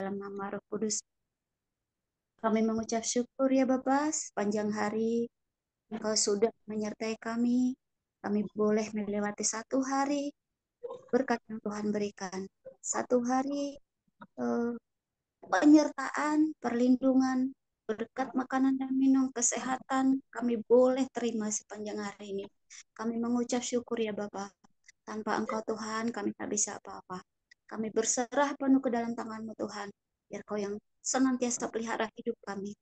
dalam nama Roh Kudus. Kami mengucap syukur ya Bapa, sepanjang hari Engkau sudah menyertai kami. Kami boleh melewati satu hari berkat yang Tuhan berikan. Satu hari eh, penyertaan, perlindungan, berkat makanan dan minum, kesehatan, kami boleh terima sepanjang hari ini. Kami mengucap syukur ya Bapa. Tanpa Engkau Tuhan, kami tak bisa apa-apa. Kami berserah penuh ke dalam tangan-Mu Tuhan. Biar Kau yang senantiasa pelihara hidup kami.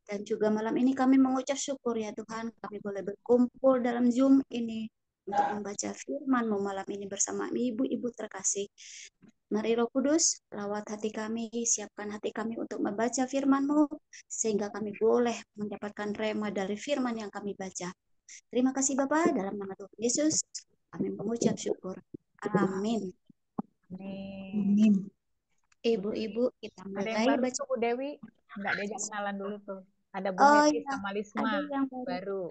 Dan juga malam ini kami mengucap syukur ya Tuhan, kami boleh berkumpul dalam Zoom ini untuk membaca firman-Mu malam ini bersama ibu-ibu terkasih. Mari Roh Kudus, lawat hati kami, siapkan hati kami untuk membaca firman-Mu, sehingga kami boleh mendapatkan rema dari firman yang kami baca. Terima kasih Bapak, dalam nama Tuhan Yesus, kami mengucap syukur. Amin. Amin. Ibu-ibu, kita Ada yang mulai baru baca. tuh Bu Dewi, nggak diajak kenalan dulu tuh. Ada Bu Oh Heti iya, sama Lisma ada yang baru. baru.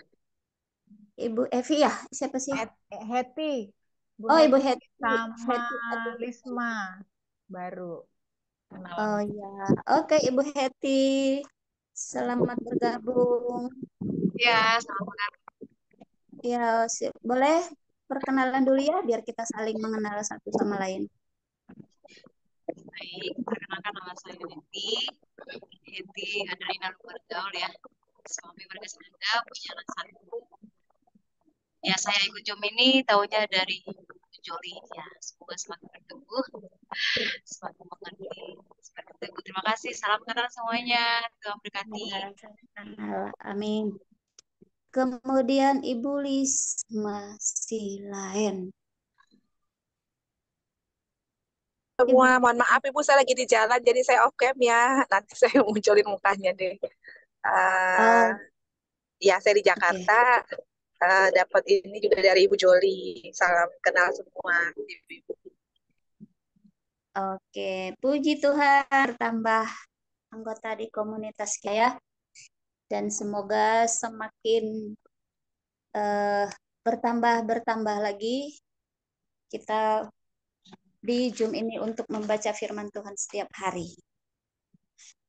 Ibu Evi ya? Siapa sih? Heti, Bu Oh, Ibu Heti Heti. sama Heti. Lisma baru kenalan. Oh ya, oke Ibu Heti. Selamat bergabung. Ya, selamat Ya, boleh perkenalan dulu ya, biar kita saling mengenal satu sama lain. baik. Perkenalkan nama saya Heti Adelina Lubergaul ya. Suami berkeluarga, punya anak satu. Ya, saya ikut Zoom ini tahunya dari Joli ya. Semoga semakin bertumbuh, semakin mengerti, semakin teguh. Terima kasih. Salam kenal semuanya. Tuhan berkati. Amin. Kemudian Ibu Lisma Silaen. Semua, mohon maaf Ibu, saya lagi di jalan, jadi saya off cam ya. Nanti saya munculin mukanya deh. Oh, Ya, saya di oke. Jakarta. Dapat ini juga dari Ibu Joli. Salam kenal semua. Ibu-ibu. Oke, puji Tuhan tambah anggota di komunitas kita ya. Dan semoga semakin bertambah lagi kita di Zoom ini untuk membaca firman Tuhan setiap hari.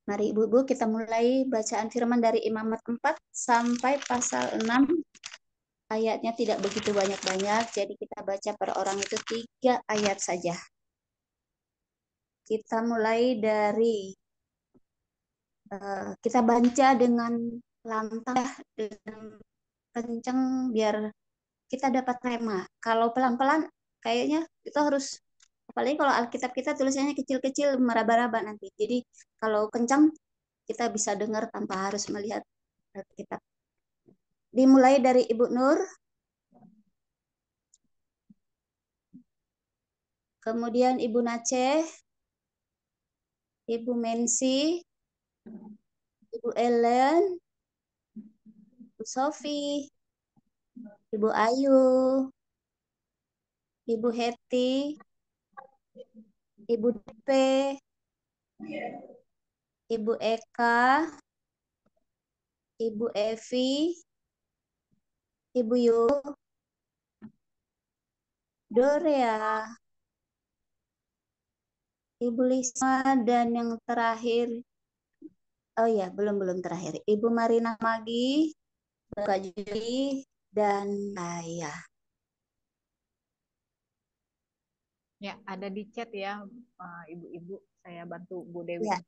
Mari Ibu-ibu kita mulai bacaan firman dari Imamat 4 sampai pasal 6. Ayatnya tidak begitu banyak-banyak, jadi kita baca per orang itu 3 ayat saja. Kita mulai dari kita baca dengan lantang dengan kencang biar kita dapat rema. Kalau pelan-pelan kayaknya itu harus, apalagi kalau Alkitab kita tulisannya kecil-kecil meraba-raba nanti. Jadi kalau kencang kita bisa dengar tanpa harus melihat Alkitab. Dimulai dari Ibu Nur, kemudian Ibu Naceh, Ibu Mensi, Ibu Ellen, Ibu Sofi, Ibu Ayu, Ibu Heti, Ibu Depe, Ibu Eka, Ibu Evi, Ibu Yu, Dorea, Ibu Lisma, dan yang terakhir, oh ya, belum terakhir, Ibu Marina Magi, Kak Juli, dan saya. Ya, ada di chat ya, ibu-ibu. Saya bantu Bu Dewi. Ya.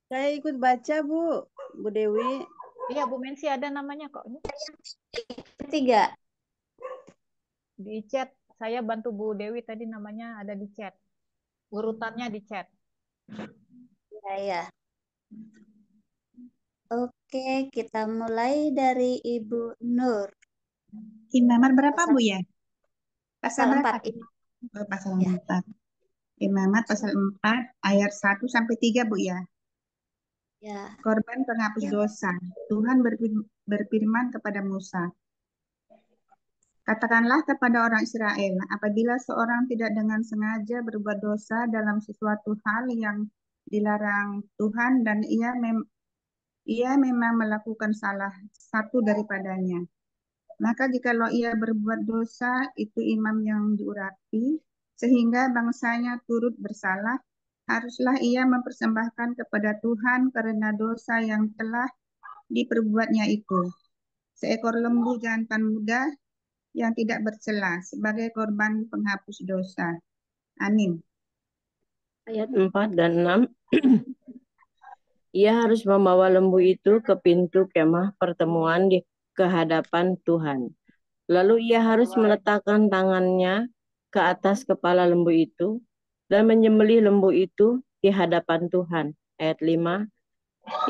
Saya ikut baca, Bu Dewi. Iya, Bu Mensi ada namanya kok. Ketiga. Di chat, saya bantu Bu Dewi tadi namanya ada di chat. Urutannya di chat. Ya. Oke, kita mulai dari Ibu Nur. Imamat berapa, Bu ya? Pasal 4. Pasal 4. Imamat pasal 4 ayat 1 sampai 3, Bu ya. Ya. Korban penghapus dosa. Tuhan berfirman kepada Musa, katakanlah kepada orang Israel, apabila seorang tidak dengan sengaja berbuat dosa dalam sesuatu hal yang dilarang Tuhan dan ia memang melakukan salah satu daripadanya, maka jikalau ia berbuat dosa, itu imam yang diurapi, sehingga bangsanya turut bersalah, haruslah ia mempersembahkan kepada Tuhan karena dosa yang telah diperbuatnya itu seekor lembu jantan muda yang tidak bercela sebagai korban penghapus dosa. Amin. Ayat 4 dan 6. Ia harus membawa lembu itu ke pintu kemah pertemuan di kehadapan Tuhan. Lalu ia harus meletakkan tangannya ke atas kepala lembu itu dan menyembelih lembu itu di hadapan Tuhan. Ayat 5.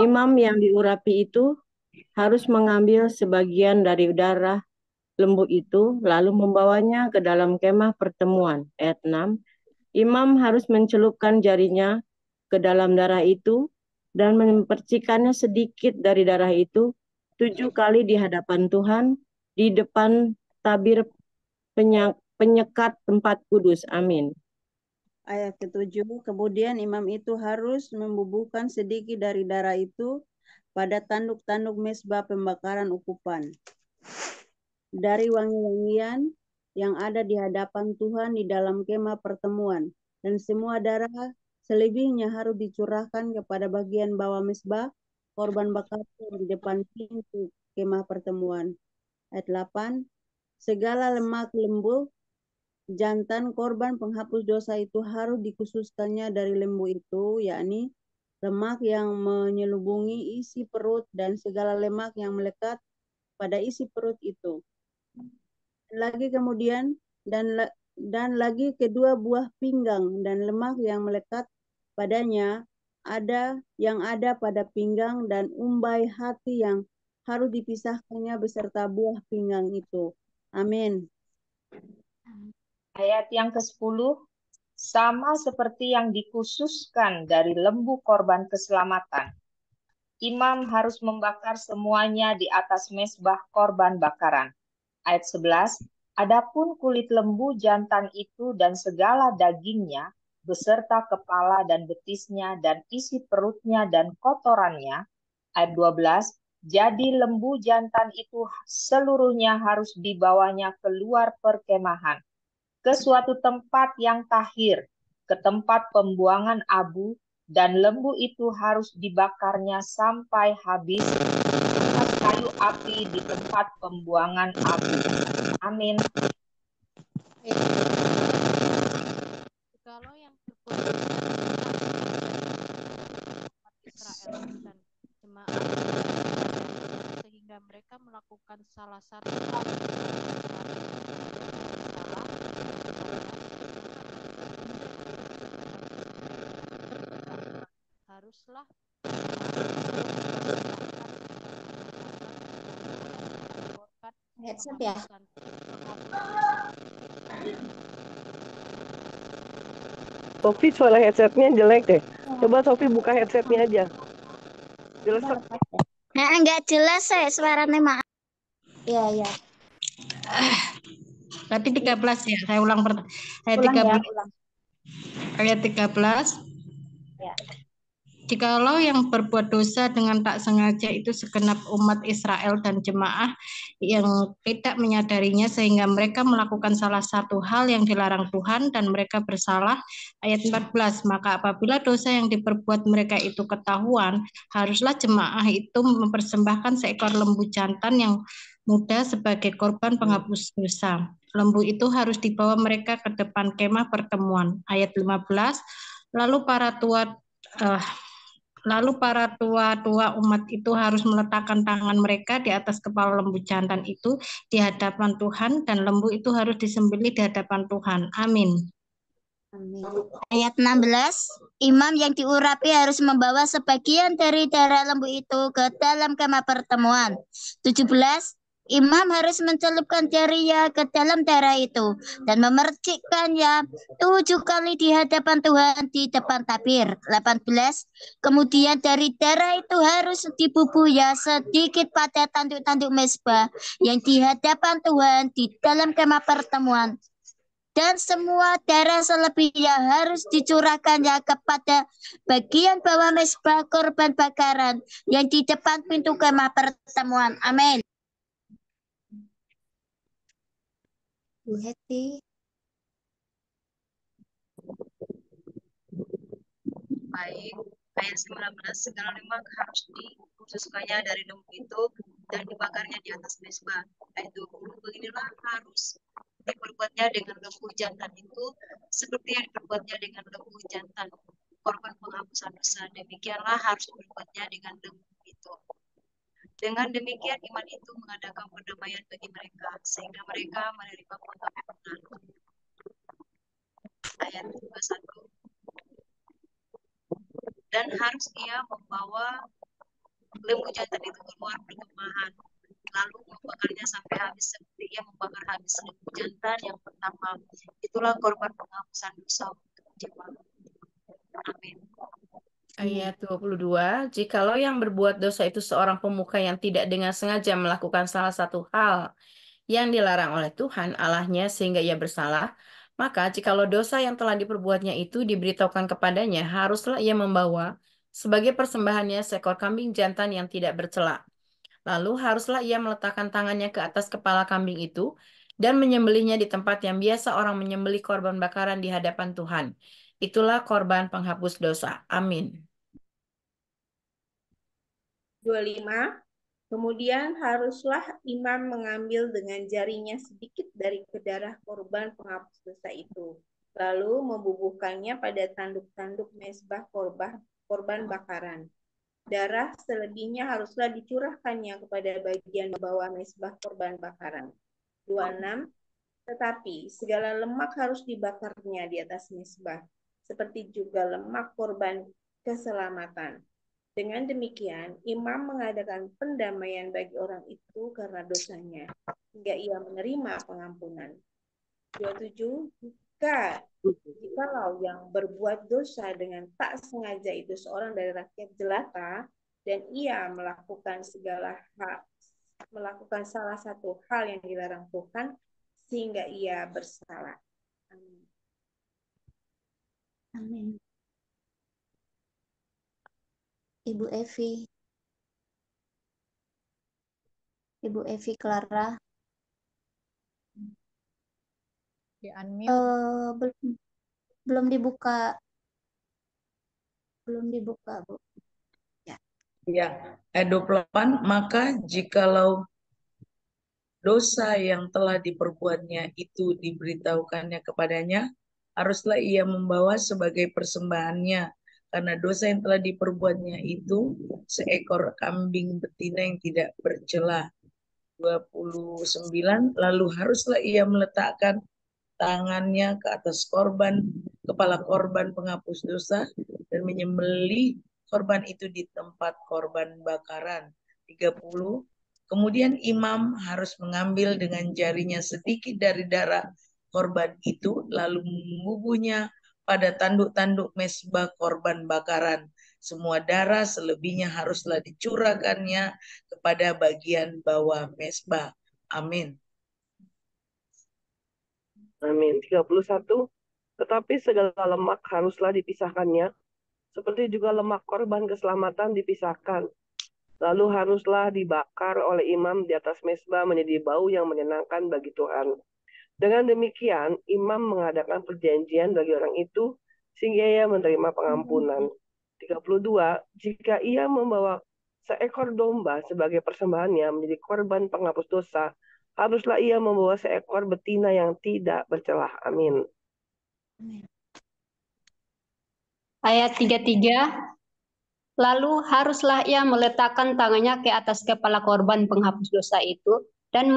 Imam yang diurapi itu harus mengambil sebagian dari darah lembu itu lalu membawanya ke dalam kemah pertemuan. Ayat 6. Imam harus mencelupkan jarinya ke dalam darah itu dan mempercikannya sedikit dari darah itu 7 kali di hadapan Tuhan di depan tabir penyekat tempat kudus. Amin. Ayat ke-7, kemudian imam itu harus membubuhkan sedikit dari darah itu pada tanduk-tanduk mezbah pembakaran ukupan. Dari wangi-wangian yang ada di hadapan Tuhan di dalam kemah pertemuan. Dan semua darah selebihnya harus dicurahkan kepada bagian bawah mezbah korban bakar di depan pintu kemah pertemuan. Ayat 8, segala lemak lembu jantan korban penghapus dosa itu harus dikhususkannya dari lembu itu, yakni lemak yang menyelubungi isi perut dan segala lemak yang melekat pada isi perut itu. Lagi kemudian dan lagi kedua buah pinggang dan lemak yang melekat padanya yang ada pada pinggang dan umbai hati yang harus dipisahkannya beserta buah pinggang itu. Amin. Ayat yang ke-10, sama seperti yang dikhususkan dari lembu korban keselamatan. Imam harus membakar semuanya di atas mezbah korban bakaran. Ayat 11, adapun kulit lembu jantan itu dan segala dagingnya, beserta kepala dan betisnya dan isi perutnya dan kotorannya. Ayat 12, jadi lembu jantan itu seluruhnya harus dibawanya keluar perkemahan ke suatu tempat yang tahir, ke tempat pembuangan abu, dan lembu itu harus dibakarnya sampai habis atas kayu api di tempat pembuangan abu. Amin. Kalau yang berbuat umat Israel dan jemaat sehingga mereka melakukan salah satu hal haruslah Headset ya? Sofi suara headsetnya jelek deh. Coba Sofi buka headsetnya aja. Jelas. Nah, enggak jelas saya suaranya, maaf. Iya. Berarti 13 ya, saya ulang ayat Ulang 13. ya, ulang. Ayat 13. Ya. Jikalau yang berbuat dosa dengan tak sengaja itu segenap umat Israel dan jemaah yang tidak menyadarinya sehingga mereka melakukan salah satu hal yang dilarang Tuhan dan mereka bersalah. Ayat 14, maka apabila dosa yang diperbuat mereka itu ketahuan, haruslah jemaah itu mempersembahkan seekor lembu jantan yang muda sebagai korban penghapus dosa. Lembu itu harus dibawa mereka ke depan kemah pertemuan. Ayat 15, lalu para tua-tua umat itu harus meletakkan tangan mereka di atas kepala lembu jantan itu di hadapan Tuhan dan lembu itu harus disembelih di hadapan Tuhan. Amin. Ayat 16, imam yang diurapi harus membawa sebagian dari darah lembu itu ke dalam kemah pertemuan. 17, imam harus mencelupkan jarinya ke dalam darah itu dan memercikkannya 7 kali di hadapan Tuhan di depan tabir. 18, kemudian dari darah itu harus dibubuhnya sedikit pada tanduk-tanduk mezbah yang di hadapan Tuhan di dalam kemah pertemuan. Dan semua darah selebihnya harus dicurahkannya kepada bagian bawah mezbah korban bakaran yang di depan pintu kemah pertemuan. Amin. Bu Heti. Baik, ayat 19, segala lemak harus dikhususkannya dari lembu itu dan dibakarnya di atas mezbah. Ayat 20, beginilah harus diperbuatnya dengan lembu jantan itu seperti yang diperbuatnya dengan lembu jantan korban penghapusan dosa. Demikianlah harus diperbuatnya dengan lembu itu. Dengan demikian iman itu mengadakan perdamaian bagi mereka sehingga mereka menerima pengampunan. Ayat 21, dan harus ia membawa lembu jantan itu keluar perkemahan, lalu membakarnya sampai habis seperti ia membakar habis lembu jantan yang pertama. Itulah korban penghapusan dosa untuk jemaat. Amin. Ayat 22, jikalau yang berbuat dosa itu seorang pemuka yang tidak dengan sengaja melakukan salah satu hal yang dilarang oleh Tuhan Allahnya sehingga ia bersalah, maka jikalau dosa yang telah diperbuatnya itu diberitahukan kepadanya, haruslah ia membawa sebagai persembahannya seekor kambing jantan yang tidak bercela. Lalu haruslah ia meletakkan tangannya ke atas kepala kambing itu dan menyembelihnya di tempat yang biasa orang menyembelih korban bakaran di hadapan Tuhan. Itulah korban penghapus dosa. Amin. 25. Kemudian haruslah imam mengambil dengan jarinya sedikit dari darah korban penghapus dosa itu, lalu membubuhkannya pada tanduk-tanduk mezbah korban bakaran. Darah selebihnya haruslah dicurahkannya kepada bagian bawah mezbah korban bakaran. 26. Tetapi segala lemak harus dibakarnya di atas mezbah, seperti juga lemak korban keselamatan. Dengan demikian, imam mengadakan pendamaian bagi orang itu karena dosanya, hingga ia menerima pengampunan. 27. Jikalau yang berbuat dosa dengan tak sengaja itu seorang dari rakyat jelata, dan ia melakukan salah satu hal yang dilarang Tuhan, sehingga ia bersalah. Amin. Amin. Ibu Evi. Ibu Evi Clara. Belum dibuka. Belum dibuka, Bu. Ya. Ya, ayat 28, maka jikalau dosa yang telah diperbuatnya itu diberitahukannya kepadanya, haruslah ia membawa sebagai persembahannya karena dosa yang telah diperbuatnya itu seekor kambing betina yang tidak bercela. 29, lalu haruslah ia meletakkan tangannya ke atas kepala korban penghapus dosa dan menyembelih korban itu di tempat korban bakaran. 30, kemudian imam harus mengambil dengan jarinya sedikit dari darah korban itu, lalu membubuhnya pada tanduk-tanduk mezbah korban bakaran. Semua darah selebihnya haruslah dicurahkannya kepada bagian bawah mezbah. Amin. Amin. 31. Tetapi segala lemak haruslah dipisahkannya, seperti juga lemak korban keselamatan dipisahkan. Lalu haruslah dibakar oleh imam di atas mezbah menjadi bau yang menyenangkan bagi Tuhan. Dengan demikian, imam mengadakan perjanjian bagi orang itu, sehingga ia menerima pengampunan. 32. Jika ia membawa seekor domba sebagai persembahannya menjadi korban penghapus dosa, haruslah ia membawa seekor betina yang tidak bercelah. Amin. Ayat 33. Lalu haruslah ia meletakkan tangannya ke atas kepala korban penghapus dosa itu dan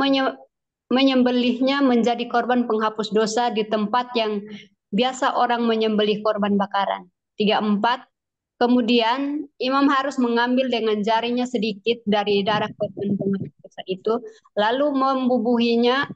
menyembelihnya menjadi korban penghapus dosa di tempat yang biasa orang menyembelih korban bakaran. 34. Kemudian imam harus mengambil dengan jarinya sedikit dari darah korban penghapus dosa itu, lalu membubuhnya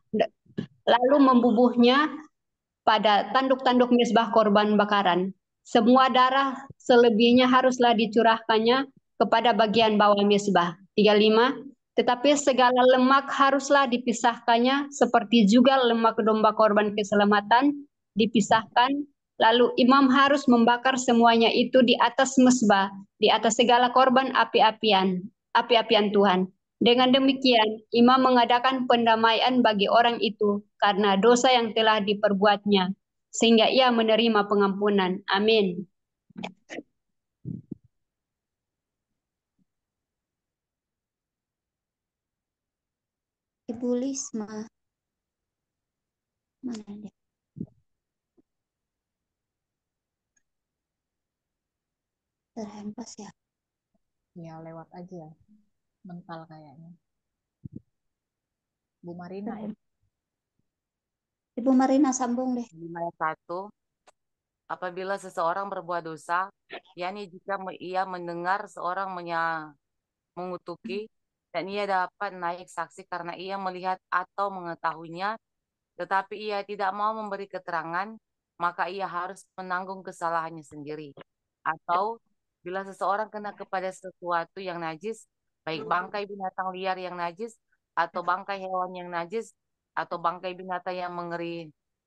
pada tanduk-tanduk mezbah korban bakaran. Semua darah selebihnya haruslah dicurahkannya kepada bagian bawah mezbah. 35. Tetapi segala lemak haruslah dipisahkannya, seperti juga lemak domba korban keselamatan dipisahkan. Lalu imam harus membakar semuanya itu di atas mezbah, di atas segala korban api-apian Tuhan. Dengan demikian, imam mengadakan pendamaian bagi orang itu karena dosa yang telah diperbuatnya, sehingga ia menerima pengampunan. Amin. Bu Lisma. Mana dia? Terhempas ya? Ya, lewat aja. Mental kayaknya. Bu Marina ya. Ibu Marina sambung deh. 5 ayat 1. Apabila seseorang berbuat dosa, yakni jika ia mendengar seorang mengutuki, dan ia dapat naik saksi karena ia melihat atau mengetahuinya, tetapi ia tidak mau memberi keterangan, maka ia harus menanggung kesalahannya sendiri. Atau bila seseorang kena kepada sesuatu yang najis, baik bangkai binatang liar yang najis, atau bangkai hewan yang najis, atau bangkai binatang yang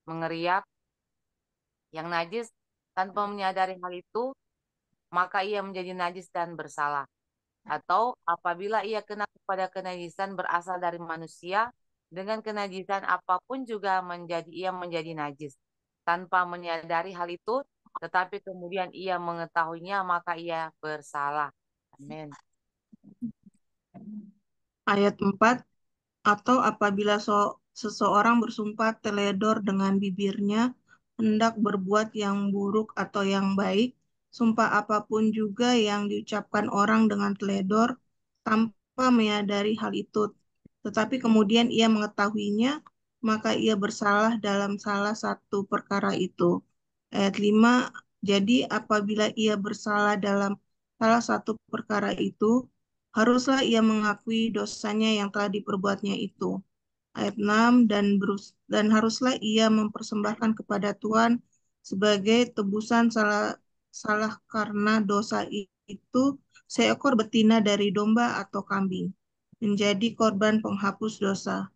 mengeriap yang najis, tanpa menyadari hal itu, maka ia menjadi najis dan bersalah. Atau apabila ia kena kepada kenajisan berasal dari manusia, dengan kenajisan apapun juga ia menjadi najis. Tanpa menyadari hal itu, tetapi kemudian ia mengetahuinya, maka ia bersalah. Amin. Ayat 4. Atau apabila seseorang bersumpah teledor dengan bibirnya, hendak berbuat yang buruk atau yang baik, sumpah apapun juga yang diucapkan orang dengan teledor, tanpa menyadari hal itu, tetapi kemudian ia mengetahuinya, maka ia bersalah dalam salah satu perkara itu. Ayat 5, jadi apabila ia bersalah dalam salah satu perkara itu, haruslah ia mengakui dosanya yang telah diperbuatnya itu. Ayat 6, dan haruslah ia mempersembahkan kepada Tuhan sebagai tebusan salah karena dosa itu seekor betina dari domba atau kambing, menjadi korban penghapus dosa.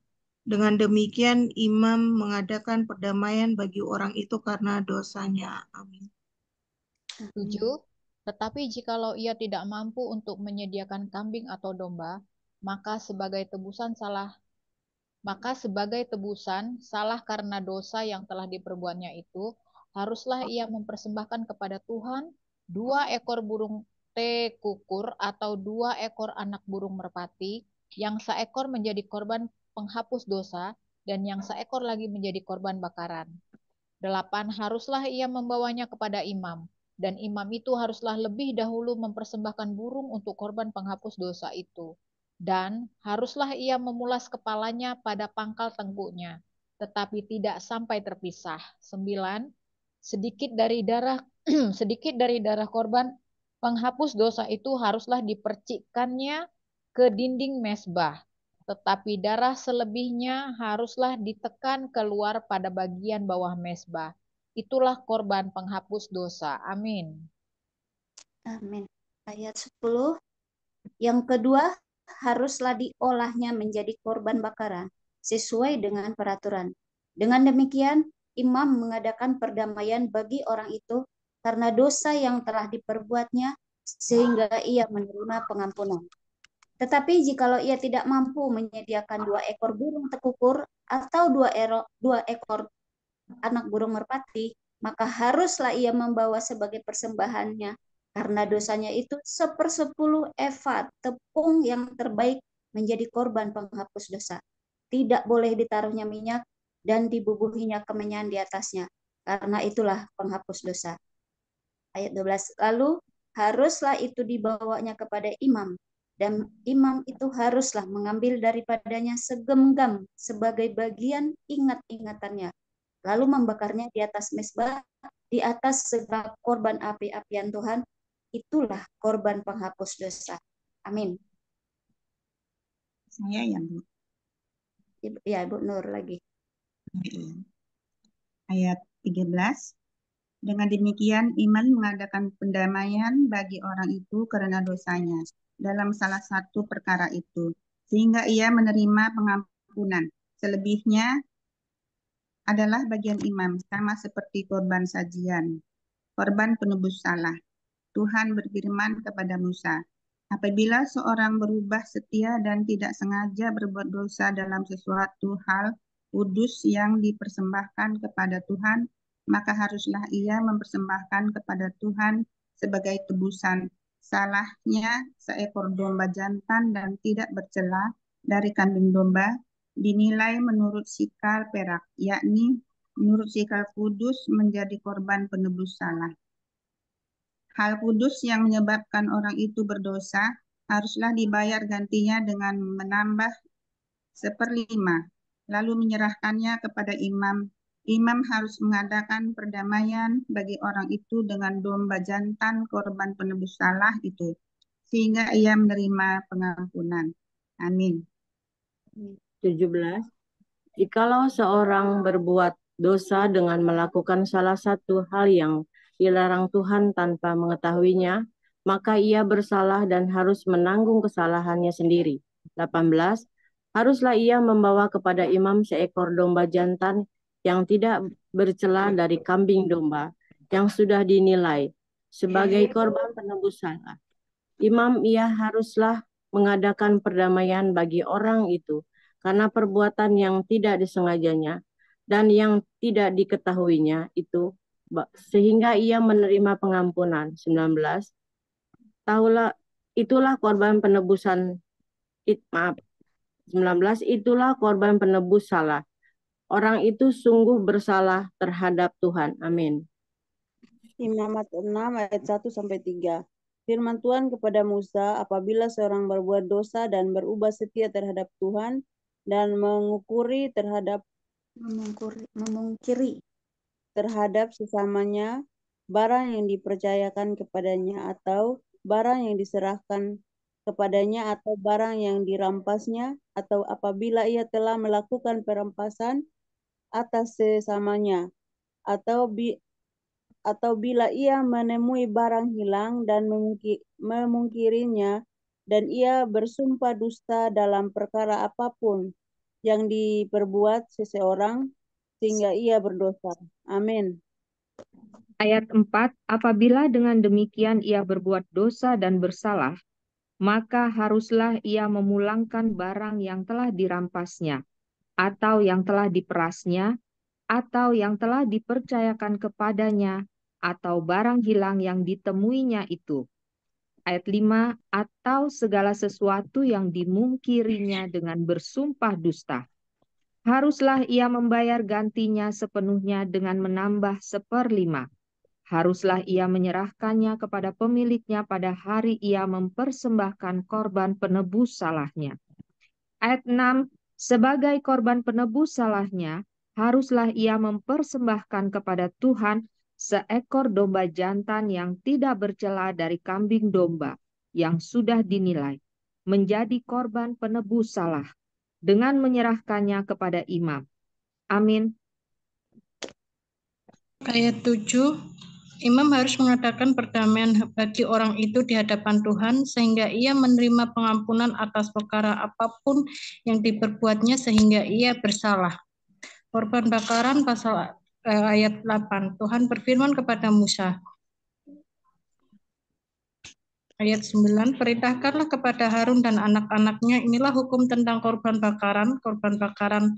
Dengan demikian, imam mengadakan perdamaian bagi orang itu karena dosanya. Amin. 7. Tetapi jikalau ia tidak mampu untuk menyediakan kambing atau domba, maka sebagai tebusan salah karena dosa yang telah diperbuatnya itu, haruslah ia mempersembahkan kepada Tuhan 2 ekor burung tekukur atau 2 ekor anak burung merpati, yang seekor menjadi korban penghapus dosa, dan yang seekor lagi menjadi korban bakaran. 8. Haruslah ia membawanya kepada imam, dan imam itu haruslah lebih dahulu mempersembahkan burung untuk korban penghapus dosa itu. Dan haruslah ia memulas kepalanya pada pangkal tengkuknya, tetapi tidak sampai terpisah. 9. Sedikit dari darah korban penghapus dosa itu haruslah dipercikkannya ke dinding mezbah, tetapi darah selebihnya haruslah ditekan keluar pada bagian bawah mezbah. Itulah korban penghapus dosa. Amin. Amin. Ayat 10. Yang kedua, haruslah diolahnya menjadi korban bakaran sesuai dengan peraturan. Dengan demikian, imam mengadakan perdamaian bagi orang itu karena dosa yang telah diperbuatnya, sehingga ia menerima pengampunan. Tetapi jikalau ia tidak mampu menyediakan 2 ekor burung tekukur atau 2 ekor anak burung merpati, maka haruslah ia membawa sebagai persembahannya karena dosanya itu 1/10 eva tepung yang terbaik menjadi korban penghapus dosa. Tidak boleh ditaruhnya minyak dan dibubuhinya kemenyan di atasnya, karena itulah penghapus dosa. Ayat 12. Lalu haruslah itu dibawanya kepada imam, dan imam itu haruslah mengambil daripadanya segenggam sebagai bagian ingat-ingatannya, lalu membakarnya di atas mezbah, di atas segala korban api-apian Tuhan. Itulah korban penghapus dosa. Amin. Saya ya, Bu. Ya, Ibu Nur lagi. Ayat 13. Dengan demikian, imam mengadakan pendamaian bagi orang itu karena dosanya dalam salah satu perkara itu, sehingga ia menerima pengampunan. Selebihnya adalah bagian imam, sama seperti korban sajian, korban penebus salah. Tuhan berfirman kepada Musa, apabila seorang berubah setia dan tidak sengaja berbuat dosa dalam sesuatu hal kudus yang dipersembahkan kepada Tuhan, maka haruslah ia mempersembahkan kepada Tuhan sebagai tebusan salahnya seekor domba jantan dan tidak bercela dari kambing domba, dinilai menurut sikal perak, yakni menurut sikal kudus menjadi korban penebus salah. Hal kudus yang menyebabkan orang itu berdosa haruslah dibayar gantinya dengan menambah 1/5, lalu menyerahkannya kepada imam. Imam harus mengadakan perdamaian bagi orang itu dengan domba jantan korban penebus salah itu, sehingga ia menerima pengampunan. Amin. 17. Jikalau seorang berbuat dosa dengan melakukan salah satu hal yang dilarang Tuhan tanpa mengetahuinya, maka ia bersalah dan harus menanggung kesalahannya sendiri. 18. Haruslah ia membawa kepada imam seekor domba jantan yang tidak bercela dari kambing domba yang sudah dinilai sebagai korban penebus salah. Imam ia haruslah mengadakan perdamaian bagi orang itu karena perbuatan yang tidak disengajanya dan yang tidak diketahuinya itu, sehingga ia menerima pengampunan. 19. Itulah korban penebusan 19. Itulah korban penebus salah. Orang itu sungguh bersalah terhadap Tuhan. Amin. Imamat 6 ayat 1-3. Firman Tuhan kepada Musa, apabila seorang berbuat dosa dan berubah setia terhadap Tuhan dan memungkiri terhadap sesamanya barang yang dipercayakan kepadanya atau barang yang diserahkan kepadanya atau barang yang dirampasnya, atau apabila ia telah melakukan perampasan atas sesamanya, atau bila ia menemui barang hilang dan memungkirinya, dan ia bersumpah dusta dalam perkara apapun yang diperbuat seseorang, sehingga ia berdosa. Amin. Ayat 4, apabila dengan demikian ia berbuat dosa dan bersalah, maka haruslah ia memulangkan barang yang telah dirampasnya, atau yang telah diperasnya, atau yang telah dipercayakan kepadanya, atau barang hilang yang ditemuinya itu. Ayat 5, atau segala sesuatu yang dimungkirinya dengan bersumpah dusta. Haruslah ia membayar gantinya sepenuhnya dengan menambah 1/5. Haruslah ia menyerahkannya kepada pemiliknya pada hari ia mempersembahkan korban penebus salahnya. Ayat 6, sebagai korban penebus salahnya, haruslah ia mempersembahkan kepada Tuhan seekor domba jantan yang tidak bercela dari kambing domba yang sudah dinilai, menjadi korban penebus salah, dengan menyerahkannya kepada imam. Amin. Ayat 7, imam harus mengadakan perdamaian bagi orang itu di hadapan Tuhan, sehingga ia menerima pengampunan atas perkara apapun yang diperbuatnya sehingga ia bersalah. Korban bakaran pasal ayat 8. Tuhan berfirman kepada Musa. Ayat 9, perintahkanlah kepada Harun dan anak-anaknya, inilah hukum tentang korban bakaran. Korban bakaran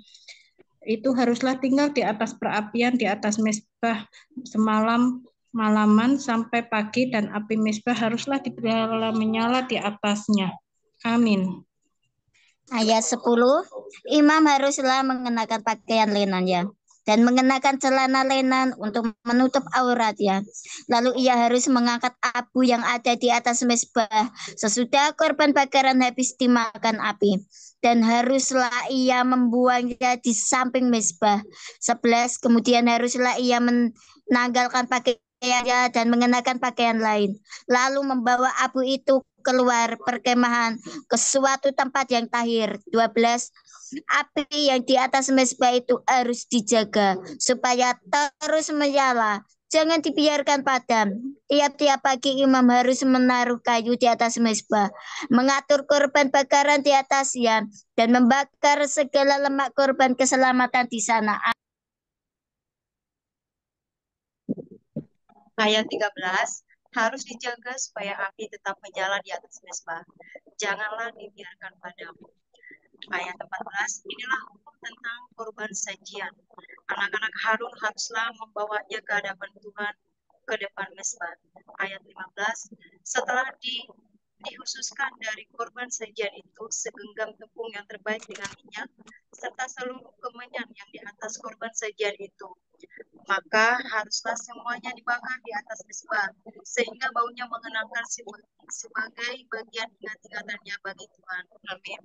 itu haruslah tinggal di atas perapian, di atas mezbah malaman sampai pagi, dan api mezbah haruslah menyala di atasnya. Amin. Ayat 10, imam haruslah mengenakan pakaian lenannya dan mengenakan celana lenan untuk menutup auratnya. Lalu ia harus mengangkat abu yang ada di atas mezbah sesudah korban bakaran habis dimakan api, dan haruslah ia membuangnya di samping mezbah. 11, kemudian haruslah ia menanggalkan pakaiannya dan mengenakan pakaian lain, lalu membawa abu itu keluar perkemahan ke suatu tempat yang tahir. 12, api yang di atas mezbah itu harus dijaga supaya terus menyala, jangan dibiarkan padam. Tiap-tiap pagi imam harus menaruh kayu di atas mezbah, mengatur korban bakaran di atasnya, dan membakar segala lemak korban keselamatan di sana. Ayat 13, harus dijaga supaya api tetap menyala di atas mezbah. Janganlah dibiarkan padam. Ayat 14, inilah hukum tentang korban sajian. Anak-anak Harun haruslah membawanya ke hadapan Tuhan ke depan mezbah. Ayat 15, setelah Dikhususkan dari korban sajian itu segenggam tepung yang terbaik dengan minyak, serta seluruh kemenyan yang di atas korban sajian itu. Maka haruslah semuanya dibakar di atas mezbah, sehingga baunya mengenangkan sebagai bagian ingat-ingatannya bagi Tuhan. Amin.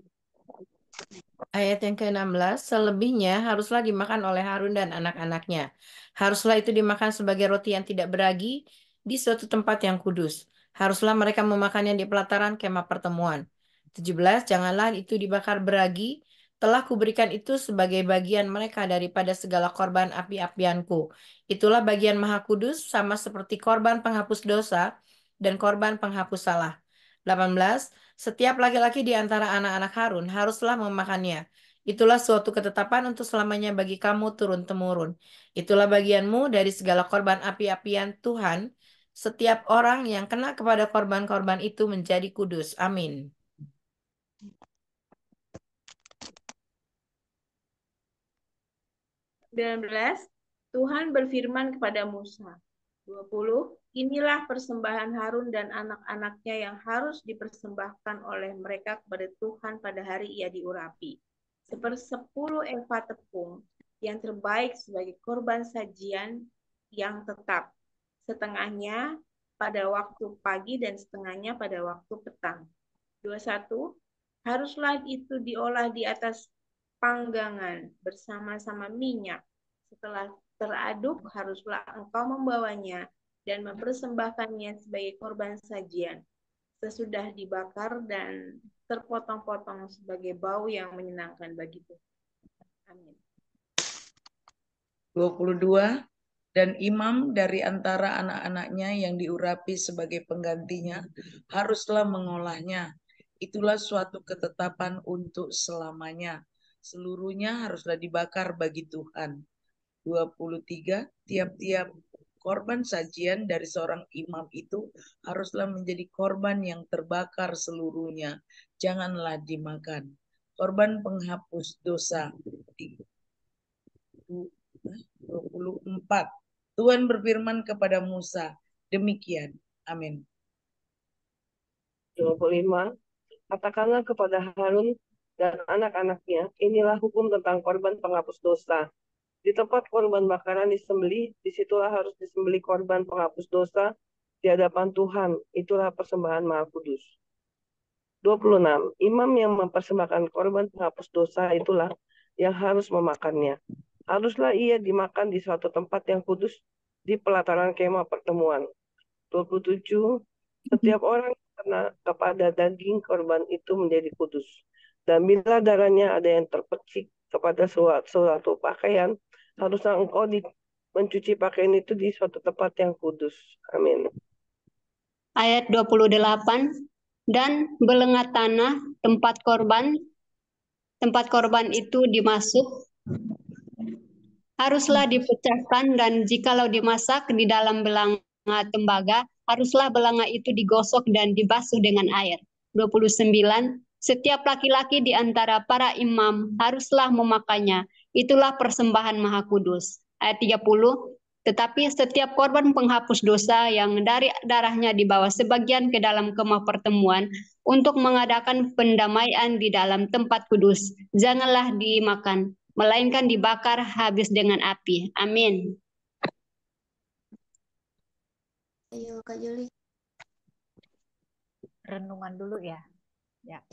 Ayat yang ke-16, selebihnya haruslah dimakan oleh Harun dan anak-anaknya. Haruslah itu dimakan sebagai roti yang tidak beragi di suatu tempat yang kudus. Haruslah mereka memakannya di pelataran kemah pertemuan. 17, janganlah itu dibakar beragi, telah kuberikan itu sebagai bagian mereka daripada segala korban api-apianku. Itulah bagian maha kudus, sama seperti korban penghapus dosa dan korban penghapus salah. 18, setiap laki-laki di antara anak-anak Harun haruslah memakannya. Itulah suatu ketetapan untuk selamanya bagi kamu turun-temurun. Itulah bagianmu dari segala korban api-apian Tuhan. Setiap orang yang kena kepada korban-korban itu menjadi kudus. Amin. belas Tuhan berfirman kepada Musa. 20, inilah persembahan Harun dan anak-anaknya yang harus dipersembahkan oleh mereka kepada Tuhan pada hari ia diurapi. 10 eva tepung yang terbaik sebagai korban sajian yang tetap. Setengahnya pada waktu pagi dan setengahnya pada waktu petang. 21, haruslah itu diolah di atas panggangan bersama-sama minyak. Setelah teraduk, haruslah engkau membawanya dan mempersembahkannya sebagai korban sajian. Sesudah dibakar dan terpotong-potong sebagai bau yang menyenangkan bagi Tuhan. Amin. 22, dan imam dari antara anak-anaknya yang diurapi sebagai penggantinya haruslah mengolahnya. Itulah suatu ketetapan untuk selamanya. Seluruhnya haruslah dibakar bagi Tuhan. 23, tiap-tiap korban sajian dari seorang imam itu haruslah menjadi korban yang terbakar seluruhnya. Janganlah dimakan. Korban penghapus dosa. 24. Tuhan berfirman kepada Musa, demikian. Amin. 25. Katakanlah kepada Harun dan anak-anaknya, inilah hukum tentang korban penghapus dosa. Di tempat korban bakaran disembelih, disitulah harus disembelih korban penghapus dosa di hadapan Tuhan. Itulah persembahan Maha Kudus. 26. Imam yang mempersembahkan korban penghapus dosa itulah yang harus memakannya. Haruslah ia dimakan di suatu tempat yang kudus di pelataran kemah pertemuan. 27. Setiap orang kena kepada daging korban itu menjadi kudus. Dan bila darahnya ada yang terpercik kepada suatu pakaian, haruslah engkau mencuci pakaian itu di suatu tempat yang kudus. Amin. Ayat 28, dan belengat tanah tempat korban itu dimasuk haruslah dipecahkan, dan jikalau dimasak di dalam belanga tembaga, haruslah belanga itu digosok dan dibasuh dengan air. 29, setiap laki-laki di antara para imam haruslah memakannya. Itulah persembahan Maha Kudus. Ayat 30, tetapi setiap korban penghapus dosa yang dari darahnya dibawa sebagian ke dalam kemah pertemuan untuk mengadakan pendamaian di dalam tempat kudus, janganlah dimakan, melainkan dibakar habis dengan api. Amin. Ayo Kak Juli. Renungan dulu ya. Ya.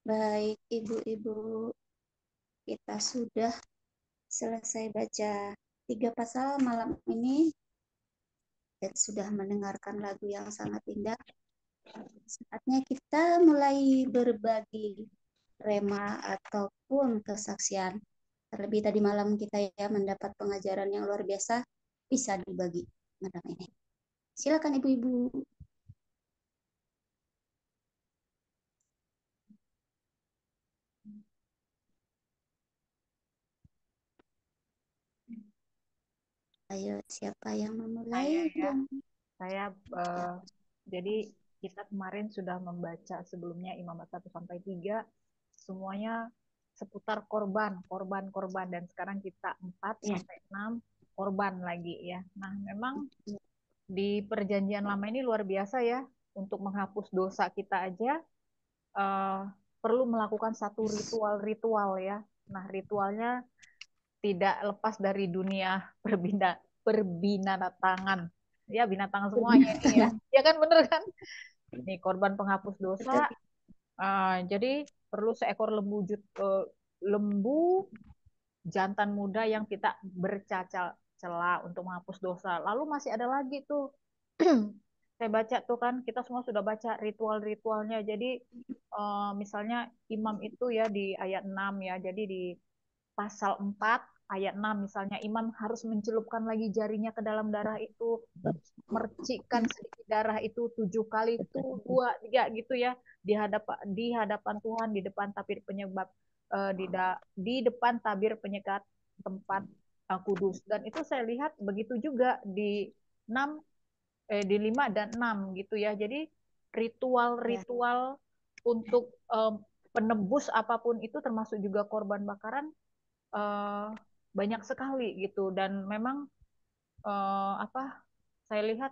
Baik, ibu-ibu, kita sudah selesai baca 3 pasal malam ini dan sudah mendengarkan lagu yang sangat indah. Saatnya kita mulai berbagi rema ataupun kesaksian. Terlebih tadi malam kita ya mendapat pengajaran yang luar biasa, bisa dibagi malam ini. Silakan ibu-ibu. Ayo, siapa yang memulai? Saya ya. Saya jadi kita kemarin sudah membaca sebelumnya Imamat 1 sampai 3 semuanya seputar korban dan sekarang kita 4 sampai 6 korban lagi ya. Nah, memang di perjanjian lama ini luar biasa ya, untuk menghapus dosa kita aja perlu melakukan satu ritual-ritual ya. Nah, ritualnya tidak lepas dari dunia perbinatangan. Ya, binatang semuanya ini ya. Ya kan, bener kan? Nih, korban penghapus dosa. Jadi perlu seekor lembu jantan muda yang tidak bercacat celah untuk menghapus dosa. Lalu masih ada lagi tuh. Saya baca tuh kan, kita semua sudah baca ritual-ritualnya. Jadi misalnya imam itu ya di ayat 6 ya. Jadi di pasal 4 ayat 6 misalnya, imam harus mencelupkan lagi jarinya ke dalam darah itu, mercikkan sedikit darah itu 7 kali, itu 2, 3 gitu ya, di hadapan Tuhan, di depan tabir penyebab di depan tabir penyekat tempat kudus. Dan itu saya lihat begitu juga di 5 dan 6 gitu ya. Jadi ritual-ritual untuk penebus apapun itu, termasuk juga korban bakaran, banyak sekali gitu. Dan memang saya lihat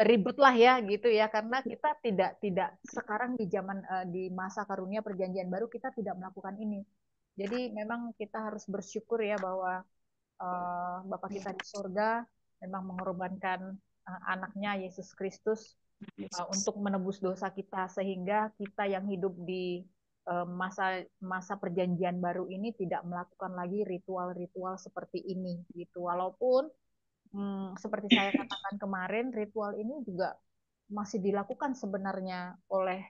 ribet lah ya gitu ya, karena kita tidak sekarang di masa karunia perjanjian baru kita tidak melakukan ini. Jadi memang kita harus bersyukur ya bahwa Bapa kita di surga memang mengorbankan anaknya Yesus Kristus untuk menebus dosa kita, sehingga kita yang hidup di masa perjanjian baru ini tidak melakukan lagi ritual-ritual seperti ini gitu. Walaupun seperti saya katakan kemarin, ritual ini juga masih dilakukan sebenarnya oleh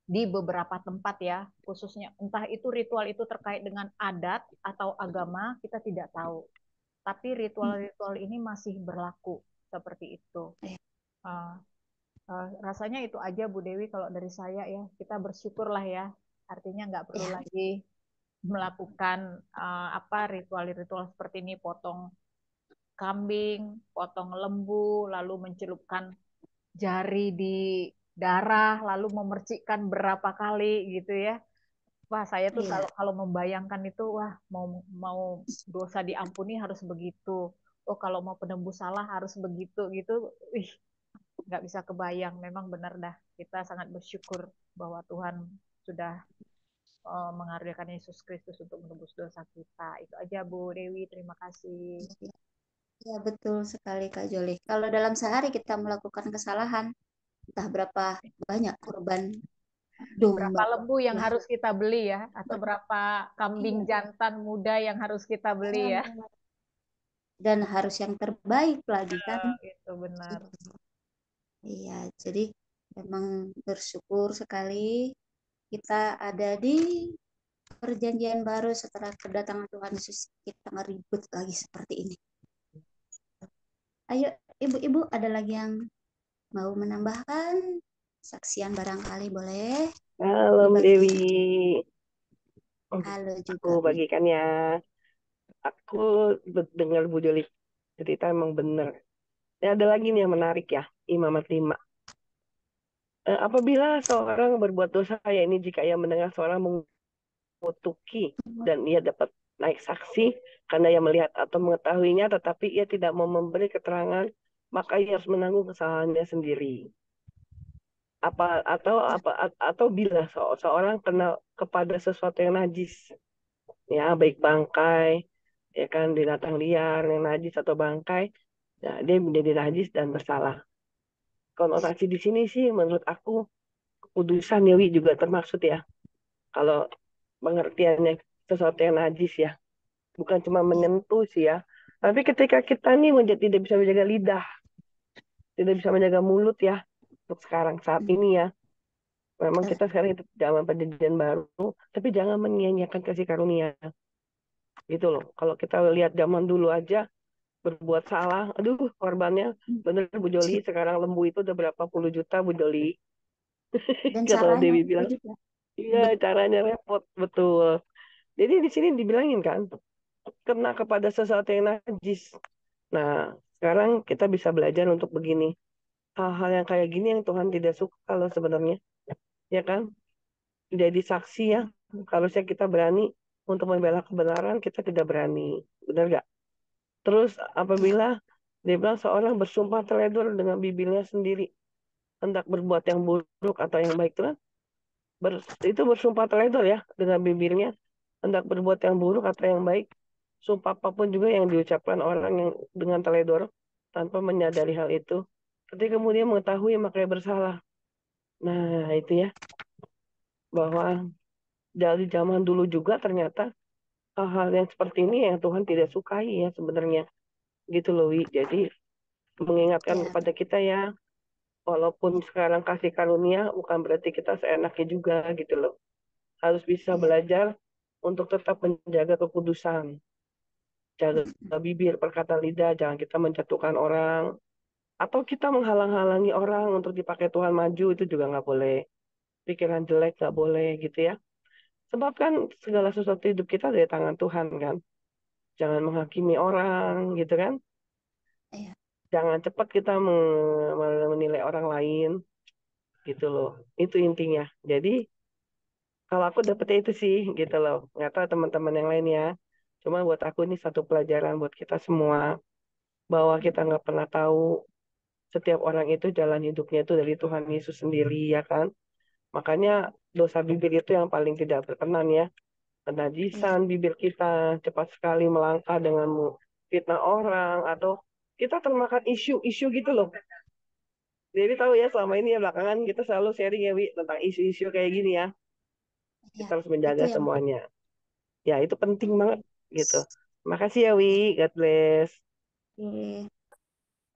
di beberapa tempat ya, khususnya entah itu ritual itu terkait dengan adat atau agama, kita tidak tahu. Tapi ritual-ritual ini masih berlaku seperti itu. Rasanya itu aja Bu Dewi kalau dari saya ya. Kita bersyukurlah ya. Artinya nggak perlu lagi melakukan ritual-ritual seperti ini, potong kambing, potong lembu, lalu mencelupkan jari di darah, lalu memercikkan berapa kali gitu ya. Wah, saya tuh kalau membayangkan itu, wah, mau dosa diampuni harus begitu. Oh, kalau mau penebus salah harus begitu gitu. Nggak bisa kebayang. Memang benar dah. Kita sangat bersyukur bahwa Tuhan sudah mengaruniakan Yesus Kristus untuk menebus dosa kita. Itu aja Bu Dewi. Terima kasih. Ya, betul sekali Kak Joli. Kalau dalam sehari kita melakukan kesalahan, entah berapa banyak korban domba, berapa lembu yang harus kita beli ya, atau berapa kambing jantan muda yang harus kita beli ya. Dan harus yang terbaik lagi kan. Itu benar. Iya, jadi memang bersyukur sekali kita ada di perjanjian baru setelah kedatangan Tuhan Yesus. Kita nggak ribet lagi seperti ini. Ayo, ibu-ibu, ada lagi yang mau menambahkan saksian barangkali boleh? Halo Mbak Dewi. Halo juga. Aku bagikan ya. Aku dengar Bu Joli cerita emang benar. Dan ada lagi nih yang menarik ya, Imamat 5. Apabila seorang berbuat dosa, ya ini jika ia mendengar seorang mengutuki dan ia dapat naik saksi karena ia melihat atau mengetahuinya, tetapi ia tidak mau memberi keterangan, maka ia harus menanggung kesalahannya sendiri. Atau bila seorang kena kepada sesuatu yang najis, ya baik bangkai, ya kan, binatang liar yang najis atau bangkai, ya, dia menjadi najis dan bersalah. konotasi di sini sih menurut aku kekudusan ya Wi juga termaksud ya. Kalau pengertiannya sesuatu yang najis ya, bukan cuma menyentuh sih ya. Tapi ketika kita nih tidak bisa menjaga lidah, tidak bisa menjaga mulut ya, untuk sekarang saat ini ya. Memang kita sekarang itu zaman perjanjian baru, tapi jangan menyia-nyiakan kasih karunia. Gitu loh. Kalau kita lihat zaman dulu aja berbuat salah, aduh korbannya bener Bu Joli, sekarang lembu itu udah berapa puluh juta Bu Joli. Dan Kalau caranya Dewi itu bilang, juga. iya caranya repot, betul. Jadi di sini dibilangin kan, kena kepada sesuatu yang najis. Nah, sekarang kita bisa belajar untuk begini. Hal-hal yang kayak gini yang Tuhan tidak suka kalau sebenarnya. Ya kan? Jadi saksi ya. Harusnya kita berani untuk membela kebenaran, kita tidak berani. Benar nggak? Terus apabila dia bilang seorang bersumpah teledor dengan bibirnya sendiri, hendak berbuat yang buruk atau yang baik, Tuhan, itu bersumpah teledor ya dengan bibirnya, hendak berbuat yang buruk atau yang baik. Sumpah apapun juga yang diucapkan orang yang dengan teledor tanpa menyadari hal itu. Ketika kemudian mengetahui makanya bersalah. Nah, itu ya. Bahwa dari zaman dulu juga ternyata hal-hal yang seperti ini yang Tuhan tidak sukai ya sebenarnya. Gitu loh, Wi. Jadi mengingatkan kepada kita ya, walaupun sekarang kasih karunia bukan berarti kita seenaknya juga gitu loh. Harus bisa belajar untuk tetap menjaga kekudusan. Jaga bibir, perkataan lidah, jangan kita menjatuhkan orang. Atau kita menghalang-halangi orang untuk dipakai Tuhan maju, itu juga nggak boleh. Pikiran jelek nggak boleh gitu ya. Sebab kan segala sesuatu hidup kita dari tangan Tuhan kan. Jangan menghakimi orang gitu kan. Jangan cepat kita menilai orang lain gitu loh. Itu intinya. Jadi kalau aku dapetnya itu sih gitu loh. Nggak tahu teman-teman yang lain ya. Cuma buat aku ini satu pelajaran buat kita semua. Bahwa kita nggak pernah tahu setiap orang itu jalan hidupnya itu dari Tuhan Yesus sendiri ya kan. Makanya dosa bibir itu yang paling tidak berkenan ya. Kenajisan bibir kita cepat sekali melangkah dengan fitnah orang atau kita termakan isu-isu gitu loh. Jadi tahu ya selama ini ya belakangan kita selalu sharing ya Wi tentang isu-isu kayak gini ya. Kita harus menjaga itu yang semuanya. Ya itu penting banget gitu. Makasih ya Wi, God bless. Oke.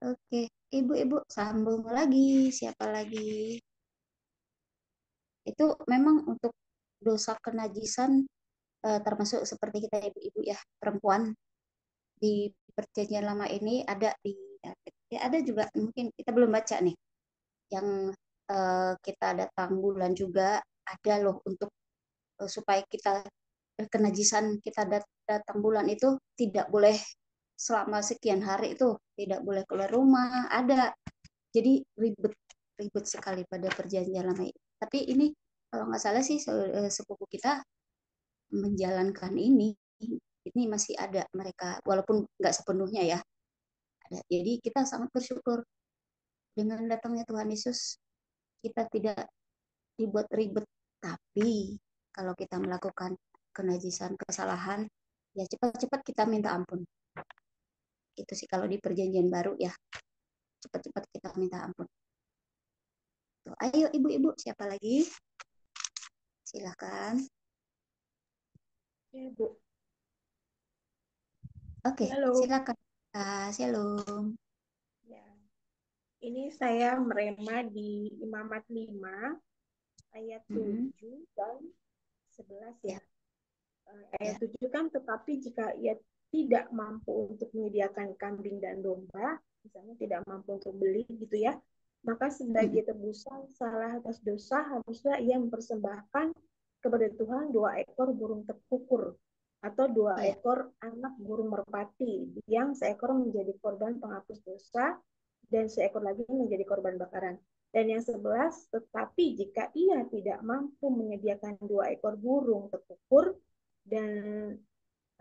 Oke, ibu-ibu sambung lagi. Siapa lagi? Itu memang untuk dosa kenajisan termasuk seperti kita ibu-ibu ya, perempuan di perjanjian lama ini ada di ya ada juga mungkin kita belum baca nih. Yang kita datang bulan juga ada loh untuk supaya kita kenajisan kita datang bulan itu tidak boleh selama sekian hari itu tidak boleh keluar rumah ada jadi ribet sekali pada perjanjian lama ini. Tapi ini kalau nggak salah sih sepupu kita menjalankan ini masih ada mereka walaupun nggak sepenuhnya ya ada. Jadi kita sangat bersyukur dengan datangnya Tuhan Yesus kita tidak dibuat ribet. Tapi kalau kita melakukan kenajisan kesalahan ya cepat-cepat kita minta ampun. Itu sih kalau di perjanjian baru ya cepat-cepat kita minta ampun. Tuh, ayo ibu-ibu siapa lagi? Silakan. Ya, Bu. Oke, Halo. silakan. Shalom. Ya. Ini saya merema di Imamat 5 ayat 7 dan 11 ya. Ayat 7 kan tetapi jika ia tidak mampu untuk menyediakan kambing dan domba, misalnya tidak mampu untuk beli gitu ya, maka sebagai tebusan salah atas dosa haruslah ia mempersembahkan kepada Tuhan 2 ekor burung tekukur atau 2 ekor anak burung merpati yang seekor menjadi korban penghapus dosa dan seekor lagi menjadi korban bakaran. Dan yang 11, tetapi jika ia tidak mampu menyediakan 2 ekor burung tekukur dan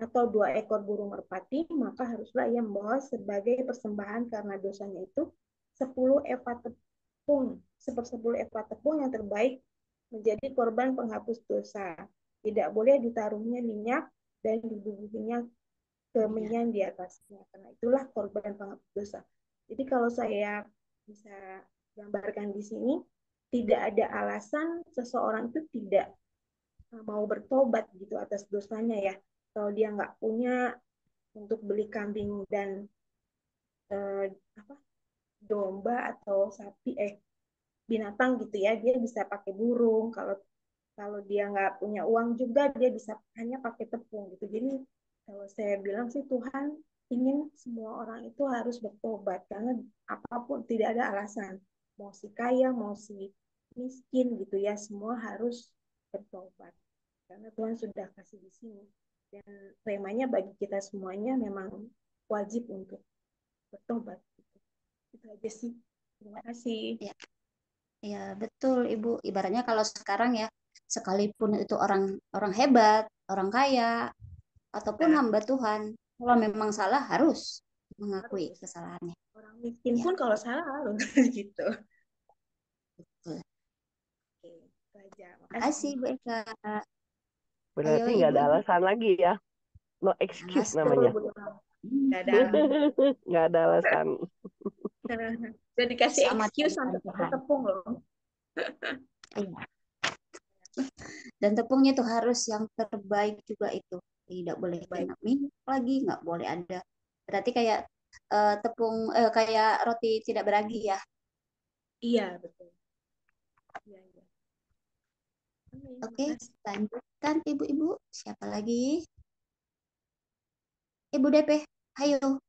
atau 2 ekor burung merpati, maka haruslah ia membawa sebagai persembahan karena dosanya itu 10 eva tepung, 10 eva tepung yang terbaik menjadi korban penghapus dosa. Tidak boleh ditaruhnya minyak dan dibubuhinya kemenyan di atasnya, karena itulah korban penghapus dosa. Jadi kalau saya bisa digambarkan di sini, tidak ada alasan seseorang itu tidak mau bertobat gitu atas dosanya ya. Kalau dia nggak punya untuk beli kambing dan apa domba atau sapi binatang gitu ya, dia bisa pakai burung. Kalau kalau dia nggak punya uang juga dia bisa hanya pakai tepung gitu. Jadi kalau saya bilang sih Tuhan ingin semua orang itu harus bertobat karena apapun tidak ada alasan, mau si kaya mau si miskin gitu ya, semua harus bertobat karena Tuhan sudah kasih di sini, dan temanya bagi kita semuanya memang wajib untuk bertobat gitu. Itu aja sih. Terima kasih. Ya, ya betul Ibu. Ibaratnya kalau sekarang ya, sekalipun itu orang orang hebat, orang kaya, ataupun hamba Tuhan, kalau memang salah harus mengakui kesalahannya. Orang miskin Ya, pun kalau salah harus gitu. betul. Oke, itu aja. Makasih Bu Eka. Ayo Berarti nggak ada Ibu-ibu. alasan lagi ya. No excuse Betul, namanya. Bu. Nggak ada Nggak ada alasan. udah dikasih sama excuse dengan sampai pakai Tuhan. tepung loh. Iya. Dan tepungnya itu harus yang terbaik juga itu. Tidak boleh kena minyak lagi, nggak boleh ada. Berarti kayak tepung kayak roti tidak beragi ya. Iya, betul. Iya, iya. Oke, lanjutkan Ibu-ibu. Siapa lagi? Ibu DP, ayo.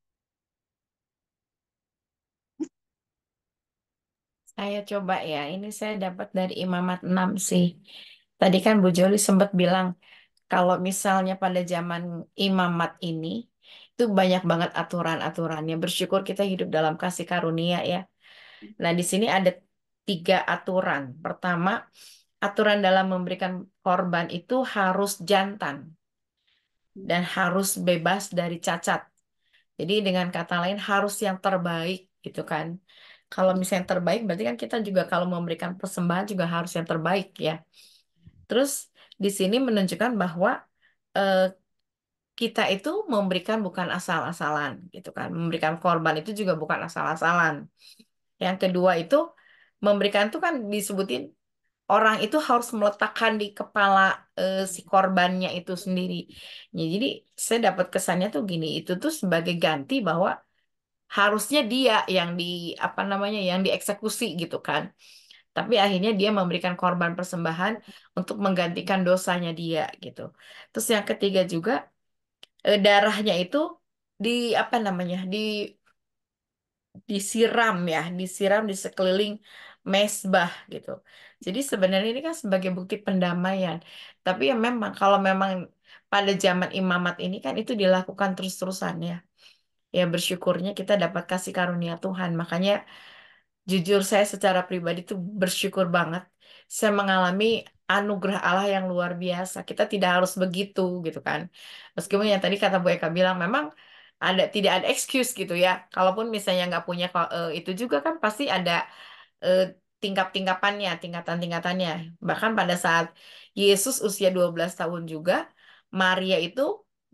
Saya coba ya, ini saya dapat dari Imamat 6 sih. Tadi kan Bu Joli sempat bilang, kalau misalnya pada zaman Imamat ini, itu banyak banget aturan-aturannya. Bersyukur kita hidup dalam kasih karunia ya. Nah, di sini ada 3 aturan. Pertama, aturan dalam memberikan korban itu harus jantan dan harus bebas dari cacat. Jadi dengan kata lain harus yang terbaik gitu kan. Kalau misalnya yang terbaik berarti kan kita juga kalau memberikan persembahan juga harus yang terbaik ya. Terus di sini menunjukkan bahwa eh, kita itu memberikan bukan asal-asalan gitu kan. Memberikan korban itu juga bukan asal-asalan. Yang kedua itu memberikan itu kan disebutin orang itu harus meletakkan di kepala si korbannya itu sendiri. Ya, jadi saya dapat kesannya tuh gini, itu tuh sebagai ganti bahwa harusnya dia yang di apa namanya yang dieksekusi gitu kan. Tapi akhirnya dia memberikan korban persembahan untuk menggantikan dosanya dia gitu. Terus yang ketiga juga darahnya itu di apa namanya disiram ya, disiram di sekeliling mezbah gitu. Jadi sebenarnya ini kan sebagai bukti pendamaian. Tapi ya memang kalau memang pada zaman imamat ini kan itu dilakukan terus-terusan ya. Ya bersyukurnya kita dapat kasih karunia Tuhan. Makanya jujur saya secara pribadi tuh bersyukur banget. Saya mengalami anugerah Allah yang luar biasa. Kita tidak harus begitu gitu kan. Meskipun yang tadi kata Bu Eka bilang memang tidak ada excuse gitu ya. Kalaupun misalnya nggak punya itu juga kan pasti ada eh, tingkap-tingkapannya, tingkatan-tingkatannya. Bahkan pada saat Yesus usia 12 tahun juga, Maria itu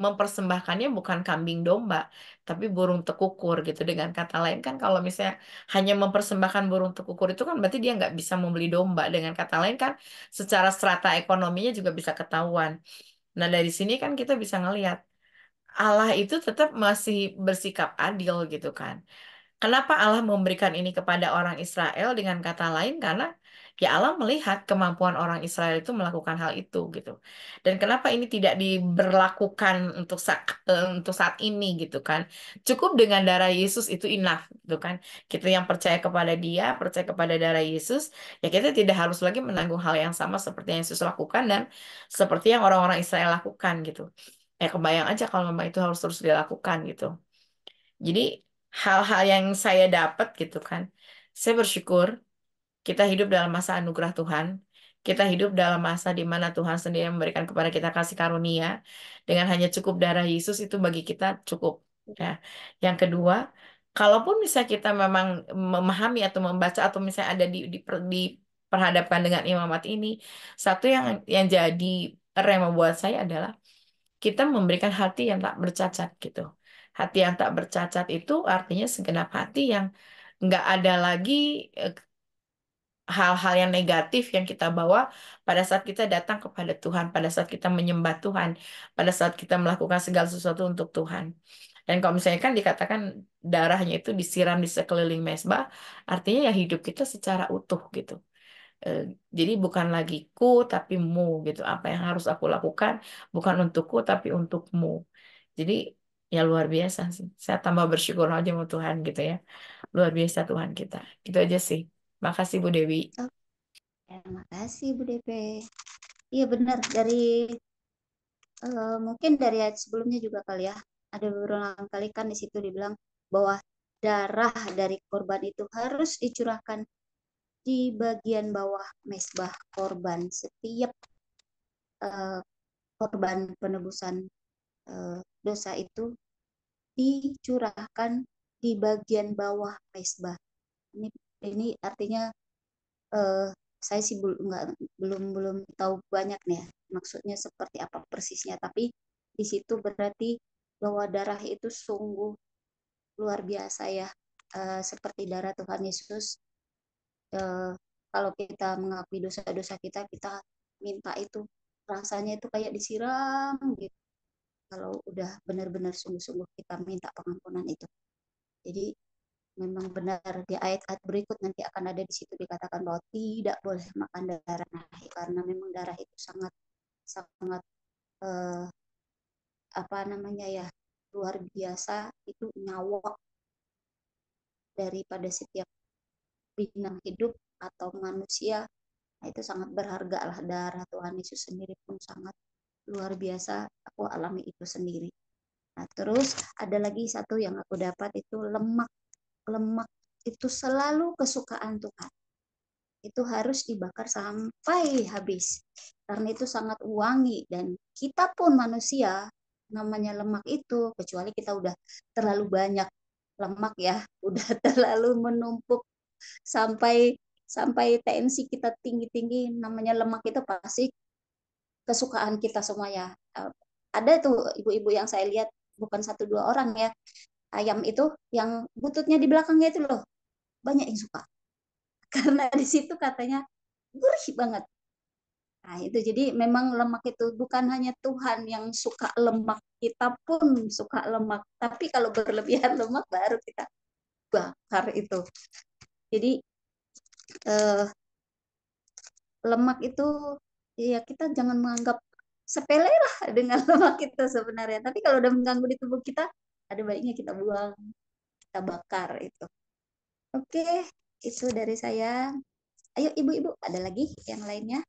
mempersembahkannya bukan kambing domba, tapi burung tekukur gitu. Dengan kata lain kan kalau misalnya hanya mempersembahkan burung tekukur itu kan berarti dia nggak bisa membeli domba. Dengan kata lain kan secara strata ekonominya juga bisa ketahuan. Nah dari sini kan kita bisa ngelihat Allah itu tetap masih bersikap adil gitu kan. Kenapa Allah memberikan ini kepada orang Israel dengan kata lain? Karena ya Allah melihat kemampuan orang Israel itu melakukan hal itu gitu. Dan kenapa ini tidak diberlakukan untuk saat ini gitu kan? Cukup dengan darah Yesus itu enough gitu kan. Kita yang percaya kepada Dia, percaya kepada darah Yesus, ya kita tidak harus lagi menanggung hal yang sama seperti yang Yesus lakukan dan seperti yang orang-orang Israel lakukan gitu. Ya kebayang aja kalau memang itu harus terus dilakukan gitu. Jadi hal-hal yang saya dapat gitu kan. Saya bersyukur kita hidup dalam masa anugerah Tuhan. Kita hidup dalam masa di mana Tuhan sendiri memberikan kepada kita kasih karunia. Dengan hanya cukup darah Yesus itu bagi kita cukup. Ya. Yang kedua, kalaupun misalnya kita memang memahami atau membaca atau misalnya ada diperhadapkan dengan imamat ini, satu yang jadi rema buat saya adalah kita memberikan hati yang tak bercacat gitu. Hati yang tak bercacat itu artinya segenap hati yang nggak ada lagi hal-hal yang negatif yang kita bawa pada saat kita datang kepada Tuhan, pada saat kita menyembah Tuhan, pada saat kita melakukan segala sesuatu untuk Tuhan. Dan kalau misalnya kan dikatakan darahnya itu disiram di sekeliling mezbah, artinya ya hidup kita secara utuh gitu. Eh, jadi bukan lagi ku tapi mu gitu. Apa yang harus aku lakukan bukan untukku tapi untukmu. Jadi ya luar biasa sih. Saya tambah bersyukur aja sama Tuhan gitu ya. Luar biasa Tuhan kita. Gitu aja sih. Makasih Bu Dewi. Terima kasih Bu DP. Iya benar, dari mungkin dari ayat sebelumnya juga kali ya. Ada berulang kali kan di situ dibilang bahwa darah dari korban itu harus dicurahkan di bagian bawah mezbah korban. Setiap korban penebusan dosa itu dicurahkan di bagian bawah mezbah. Ini artinya saya sih belum tahu banyak nih ya, maksudnya seperti apa persisnya, tapi di situ berarti bahwa darah itu sungguh luar biasa ya, seperti darah Tuhan Yesus. Kalau kita mengakui dosa-dosa kita minta itu rasanya itu kayak disiram gitu. Kalau udah benar-benar sungguh-sungguh kita minta pengampunan itu. Jadi memang benar di ayat-ayat berikut nanti akan ada di situ dikatakan bahwa tidak boleh makan darah nahi karena memang darah itu sangat sangat apa namanya ya, luar biasa, itu nyawa daripada setiap bintang hidup atau manusia. Nah, itu sangat berharga lah, darah Tuhan Yesus sendiri pun sangat luar biasa, aku alami itu sendiri. Nah, terus ada lagi satu yang aku dapat itu lemak. Lemak itu selalu kesukaan Tuhan. Itu harus dibakar sampai habis. Karena itu sangat wangi dan kita pun manusia namanya lemak itu, kecuali kita udah terlalu banyak lemak ya, udah terlalu menumpuk sampai tensi kita tinggi-tinggi, namanya lemak itu pasti kesukaan kita semua ya. Ada tuh ibu-ibu yang saya lihat, bukan satu dua orang ya, ayam itu yang bututnya di belakangnya itu loh, banyak yang suka. Karena di situ katanya gurih banget. Nah, itu jadi memang lemak itu bukan hanya Tuhan yang suka lemak, kita pun suka lemak. Tapi kalau berlebihan lemak baru kita bakar itu. Jadi lemak itu ya kita jangan menganggap sepele lah dengan lemak kita sebenarnya. Tapi kalau udah mengganggu di tubuh kita, ada baiknya kita buang, kita bakar itu. Oke, itu dari saya. Ayo ibu-ibu, ada lagi yang lainnya?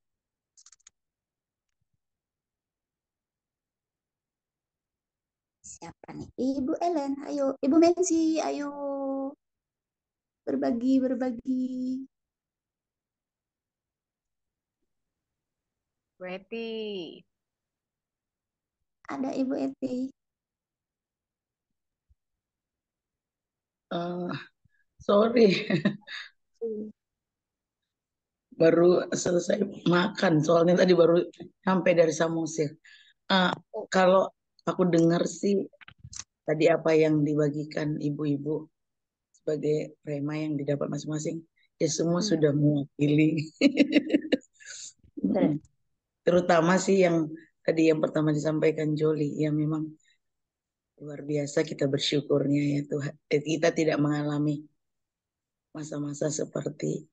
Siapa nih? Ibu Ellen, ayo. Ibu Mensi, ayo. Berbagi. Bu Eti. Ada Ibu Eti. Sorry. Baru selesai makan, soalnya tadi baru sampai dari Samosir. Kalau aku dengar sih tadi apa yang dibagikan ibu-ibu sebagai prema yang didapat masing-masing, ya semua sudah mewakili. Terutama sih yang tadi yang pertama disampaikan Joli, ya memang luar biasa kita bersyukurnya ya Tuhan. Kita tidak mengalami masa-masa seperti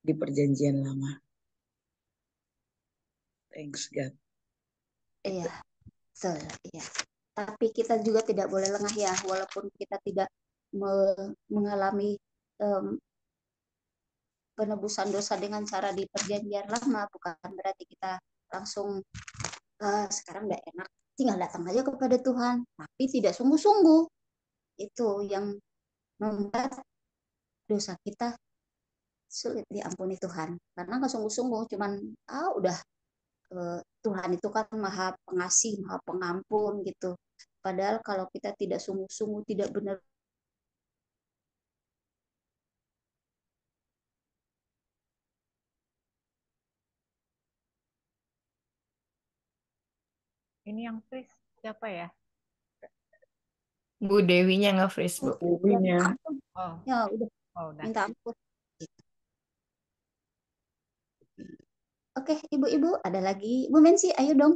di perjanjian lama. Thanks God. Iya, betul. Iya. Tapi kita juga tidak boleh lengah ya, walaupun kita tidak mengalami penebusan dosa dengan cara di perjanjian lama, bukan berarti kita langsung sekarang udah enak, tinggal datang aja kepada Tuhan, tapi tidak sungguh-sungguh. Itu yang membuat dosa kita sulit diampuni Tuhan, karena nggak sungguh-sungguh, cuman udah Tuhan itu kan maha pengasih, maha pengampun gitu. Padahal kalau kita tidak sungguh-sungguh, tidak benar. Ini yang freeze siapa ya? Bu Dewinya nge-freeze, Bu. Dewinya. Oh. Ya udah. Oh, udah. Minta ampun. Oke, ibu-ibu, ada lagi Bu Mensi, ayo dong.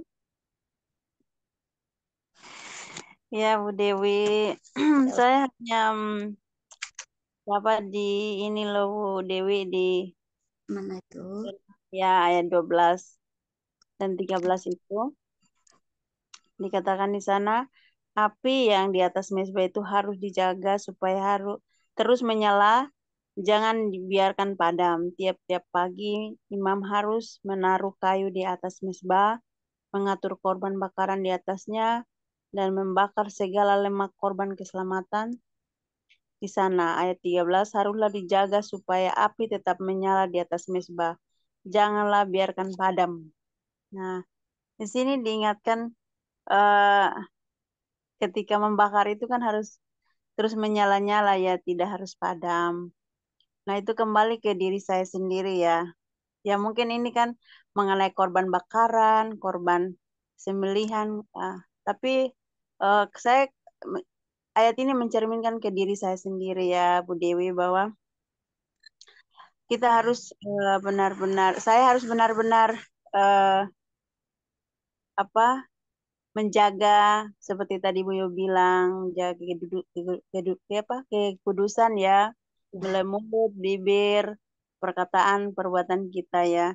Ya, Bu Dewi, saya hanya dapat di ini loh Bu Dewi di Mana itu? ya ayat 12 dan 13 itu dikatakan di sana api yang di atas mezbah itu harus dijaga supaya harus terus menyala, jangan dibiarkan padam. Tiap-tiap pagi imam harus menaruh kayu di atas mezbah, mengatur korban bakaran di atasnya, dan membakar segala lemak korban keselamatan di sana. Ayat 13, haruslah dijaga supaya api tetap menyala di atas mezbah. Janganlah biarkan padam. Nah, di sini diingatkan eh, ketika membakar itu kan harus terus menyala-nyala ya, tidak harus padam. Nah, itu kembali ke diri saya sendiri ya. Ya mungkin ini kan mengenai korban bakaran, korban sembelihan. Tapi saya ayat ini mencerminkan ke diri saya sendiri ya, Bu Dewi, bahwa kita harus benar-benar, saya harus benar-benar eh, apa menjaga seperti tadi Bu Yo bilang, menjaga kekudusan ya, mulai mulut, bibir, perkataan, perbuatan kita ya.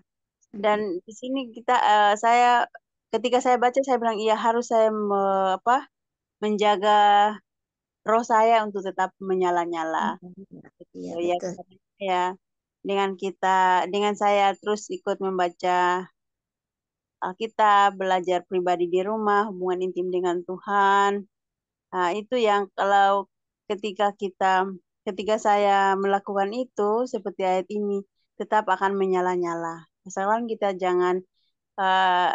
Dan di sini saya ketika saya baca saya bilang iya harus saya menjaga roh saya untuk tetap menyala-nyala. Iya, Ya, betul. ya dengan saya terus ikut membaca Alkitab, belajar pribadi di rumah, hubungan intim dengan Tuhan. Nah, itu yang kalau ketika saya melakukan itu seperti ayat ini tetap akan menyala-nyala. Asalkan kita jangan eh,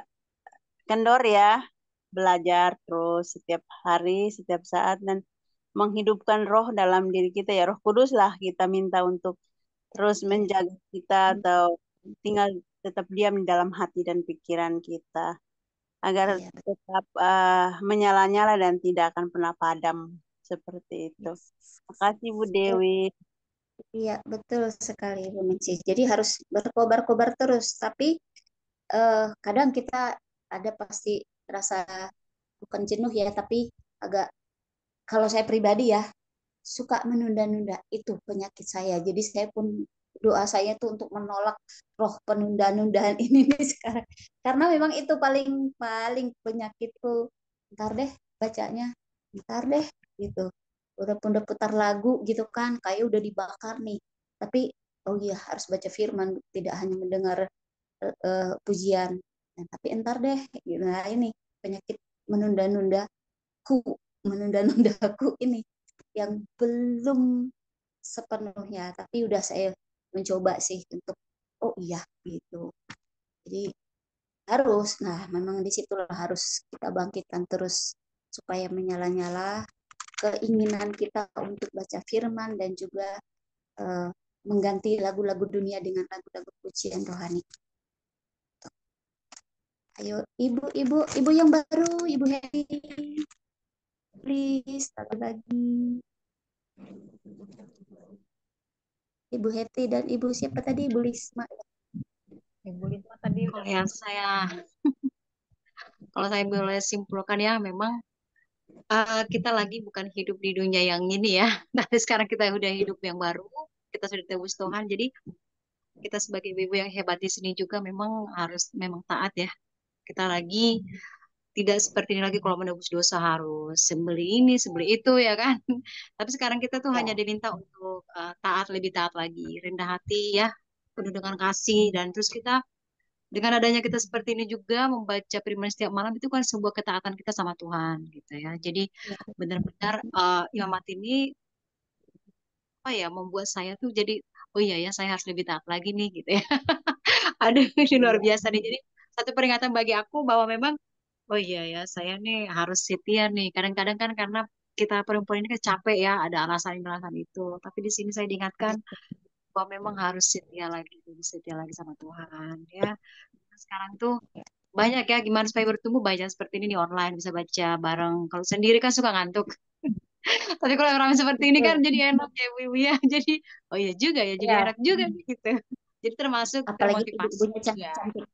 kendor ya, belajar terus setiap hari, setiap saat dan menghidupkan roh dalam diri kita ya. Roh Kudus lah kita minta untuk terus menjaga kita atau tinggal tetap diam di dalam hati dan pikiran kita agar tetap menyala-nyala dan tidak akan pernah padam seperti itu. Terima kasih Bu Dewi. Iya, betul sekali Bu Mensi. Jadi harus berkobar-kobar terus, tapi kadang kita ada pasti rasa bukan jenuh ya, tapi agak kalau saya pribadi ya suka menunda-nunda, itu penyakit saya. Jadi saya pun doa saya tuh untuk menolak roh penunda-nundaan ini nih sekarang. Karena memang itu paling paling penyakitku. Ntar deh bacanya, ntar deh gitu. Udah putar lagu gitu kan, kayak udah dibakar nih. Tapi oh iya harus baca firman, tidak hanya mendengar pujian. Nah, tapi entar deh, gitu. Nah ini penyakit menunda-nundaku, menunda-nundaku ini yang belum sepenuhnya, tapi udah saya mencoba sih untuk oh iya gitu. Jadi harus, nah memang disitulah harus kita bangkitkan terus supaya menyala-nyala keinginan kita untuk baca firman dan juga uh, mengganti lagu-lagu dunia dengan lagu-lagu pujian rohani. Ayo ibu yang baru, Ibu Heri, please satu lagi. Ibu Heti dan Ibu siapa tadi? Ibu Lisma. Ibu Lisma tadi Kalau saya boleh simpulkan ya, memang kita lagi bukan hidup di dunia yang ini ya. Tapi sekarang kita udah hidup yang baru, kita sudah tebus Tuhan. Jadi kita sebagai ibu yang hebat di sini juga memang harus memang taat ya. Kita lagi tidak seperti ini lagi kalau menebus dosa harus sembeli ini, sembeli itu ya kan. Tapi sekarang kita tuh hanya diminta untuk taat, lebih taat lagi, rendah hati ya, penuh dengan kasih dan terus kita dengan adanya kita seperti ini juga membaca firman setiap malam itu kan sebuah ketaatan kita sama Tuhan gitu ya. Jadi benar-benar imamat ini apa ya membuat saya tuh jadi oh iya ya saya harus lebih taat lagi nih gitu ya. Aduh ini luar biasa nih. Jadi satu peringatan bagi aku bahwa memang oh iya ya saya nih harus setia nih. Kadang-kadang kan karena kita perempuan ini kan capek ya ada alasan itu. Tapi di sini saya diingatkan bahwa memang harus setia lagi sama Tuhan ya. Sekarang tuh banyak ya gimana supaya bertumbuh banyak seperti ini di online bisa baca bareng. Kalau sendiri kan suka ngantuk. Tapi kalau orang seperti ini kan jadi enak ya Wiwi ya. Jadi oh iya juga ya jadi Ya, enak juga nih, gitu. Jadi termasuk apalagi termotivasi ibu-ibunya juga. cantik-cantik.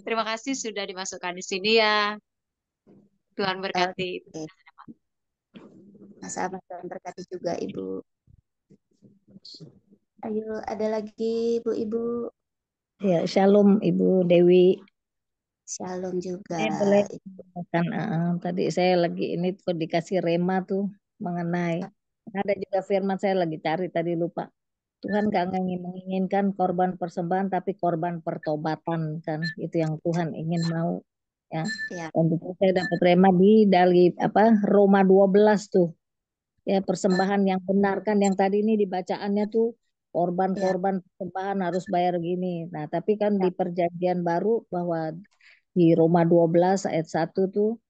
Terima kasih sudah dimasukkan di sini ya. Tuhan berkati. Oke. Sama Tuhan berkati juga Ibu. Ayo, ada lagi Ibu-ibu. Ya, shalom Ibu Dewi. Shalom juga. Saya boleh kan tadi saya lagi ini tuh dikasih rema tuh mengenai ada juga firman saya lagi cari tadi lupa. Tuhan gak menginginkan korban persembahan tapi korban pertobatan kan itu yang Tuhan ingin mau ya. Ya. Dan itu saya dapat rema dari Roma 12 tuh ya persembahan yang benar kan yang tadi ini dibacaannya tuh korban-korban persembahan harus bayar gini. Nah tapi kan di perjanjian baru bahwa di Roma 12 ayat 1 tuh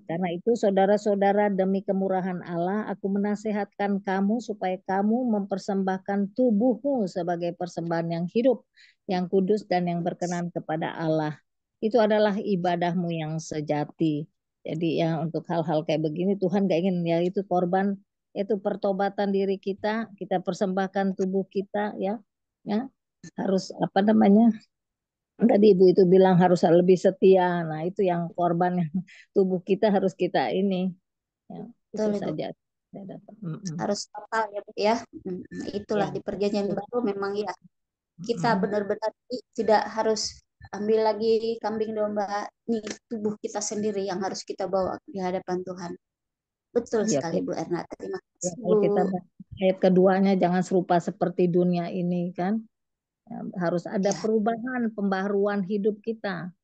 karena itu saudara-saudara demi kemurahan Allah aku menasihatkan kamu supaya kamu mempersembahkan tubuhmu sebagai persembahan yang hidup, yang kudus dan yang berkenan kepada Allah. Itu adalah ibadahmu yang sejati. Jadi ya untuk hal-hal kayak begini Tuhan gak ingin ya itu korban itu pertobatan diri kita persembahkan tubuh kita ya harus tadi Ibu itu bilang harus lebih setia. Nah, itu yang korban yang tubuh kita harus kita ini. Ya, itu Betul, Ibu. saja. Saya dapat. Harus total ya Bu ya. Itulah Ya. di perjanjian baru memang ya. Kita benar-benar tidak harus ambil lagi kambing domba. Nih tubuh kita sendiri yang harus kita bawa di hadapan Tuhan. Betul Ya, sekali Bu Erna. Terima ya, kasih kalau kita Bu. ayat keduanya jangan serupa seperti dunia ini kan. Ya, harus ada Ya. perubahan, pembaharuan hidup kita.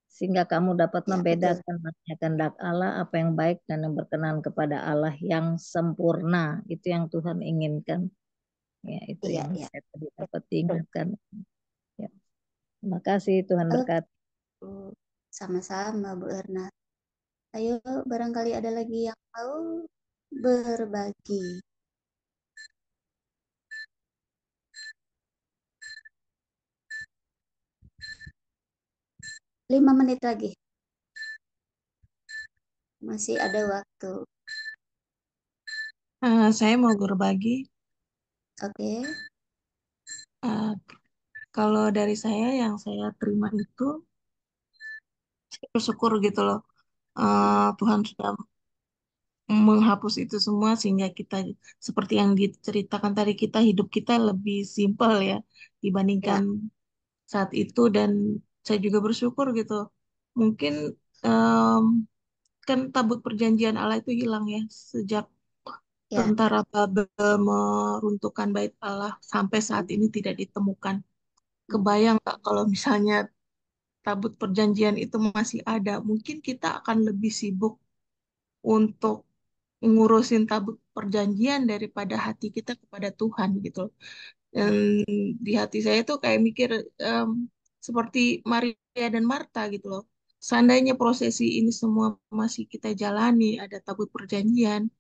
Sehingga kamu dapat Ya, membedakan mana kehendak Allah, apa yang baik dan yang berkenan kepada Allah yang sempurna. Itu yang Tuhan inginkan. Ya, itu Iya, yang iya. saya tadi dapat diingatkan. Ya. Terima kasih Tuhan berkati. Sama-sama Bu Erna. Ayo barangkali ada lagi yang mau berbagi. Lima menit lagi. Masih ada waktu. Saya mau berbagi. Oke. Kalau dari saya yang saya terima itu saya bersyukur gitu loh. Tuhan sudah menghapus itu semua sehingga kita seperti yang diceritakan tadi kita hidup kita lebih simpel ya dibandingkan saat itu dan saya juga bersyukur gitu. Mungkin kan tabut perjanjian Allah itu hilang ya sejak tentara Babel meruntuhkan bait Allah sampai saat ini tidak ditemukan. Kebayang nggak kalau misalnya tabut perjanjian itu masih ada, mungkin kita akan lebih sibuk untuk ngurusin tabut perjanjian daripada hati kita kepada Tuhan gitu. Dan di hati saya tuh kayak mikir seperti Maria dan Marta gitu loh. Seandainya prosesi ini semua masih kita jalani, ada tabut perjanjian,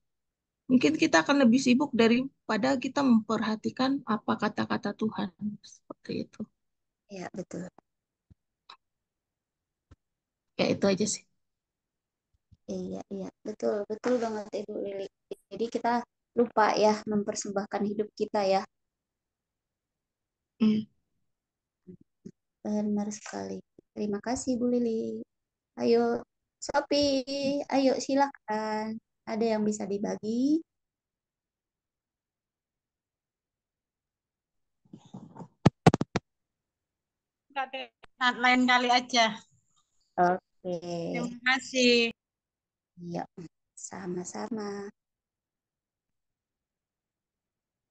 mungkin kita akan lebih sibuk daripada kita memperhatikan apa kata-kata Tuhan. Seperti itu. Ya, betul. Ya, itu aja sih. Iya, iya. Betul, betul banget Ibu Lili. Jadi kita lupa ya mempersembahkan hidup kita ya. Benar sekali. Terima kasih Bu Lili. Ayo, Sophie, ayo silakan. Ada yang bisa dibagi? Lain kali aja. Oke. Terima kasih. Iya, sama-sama.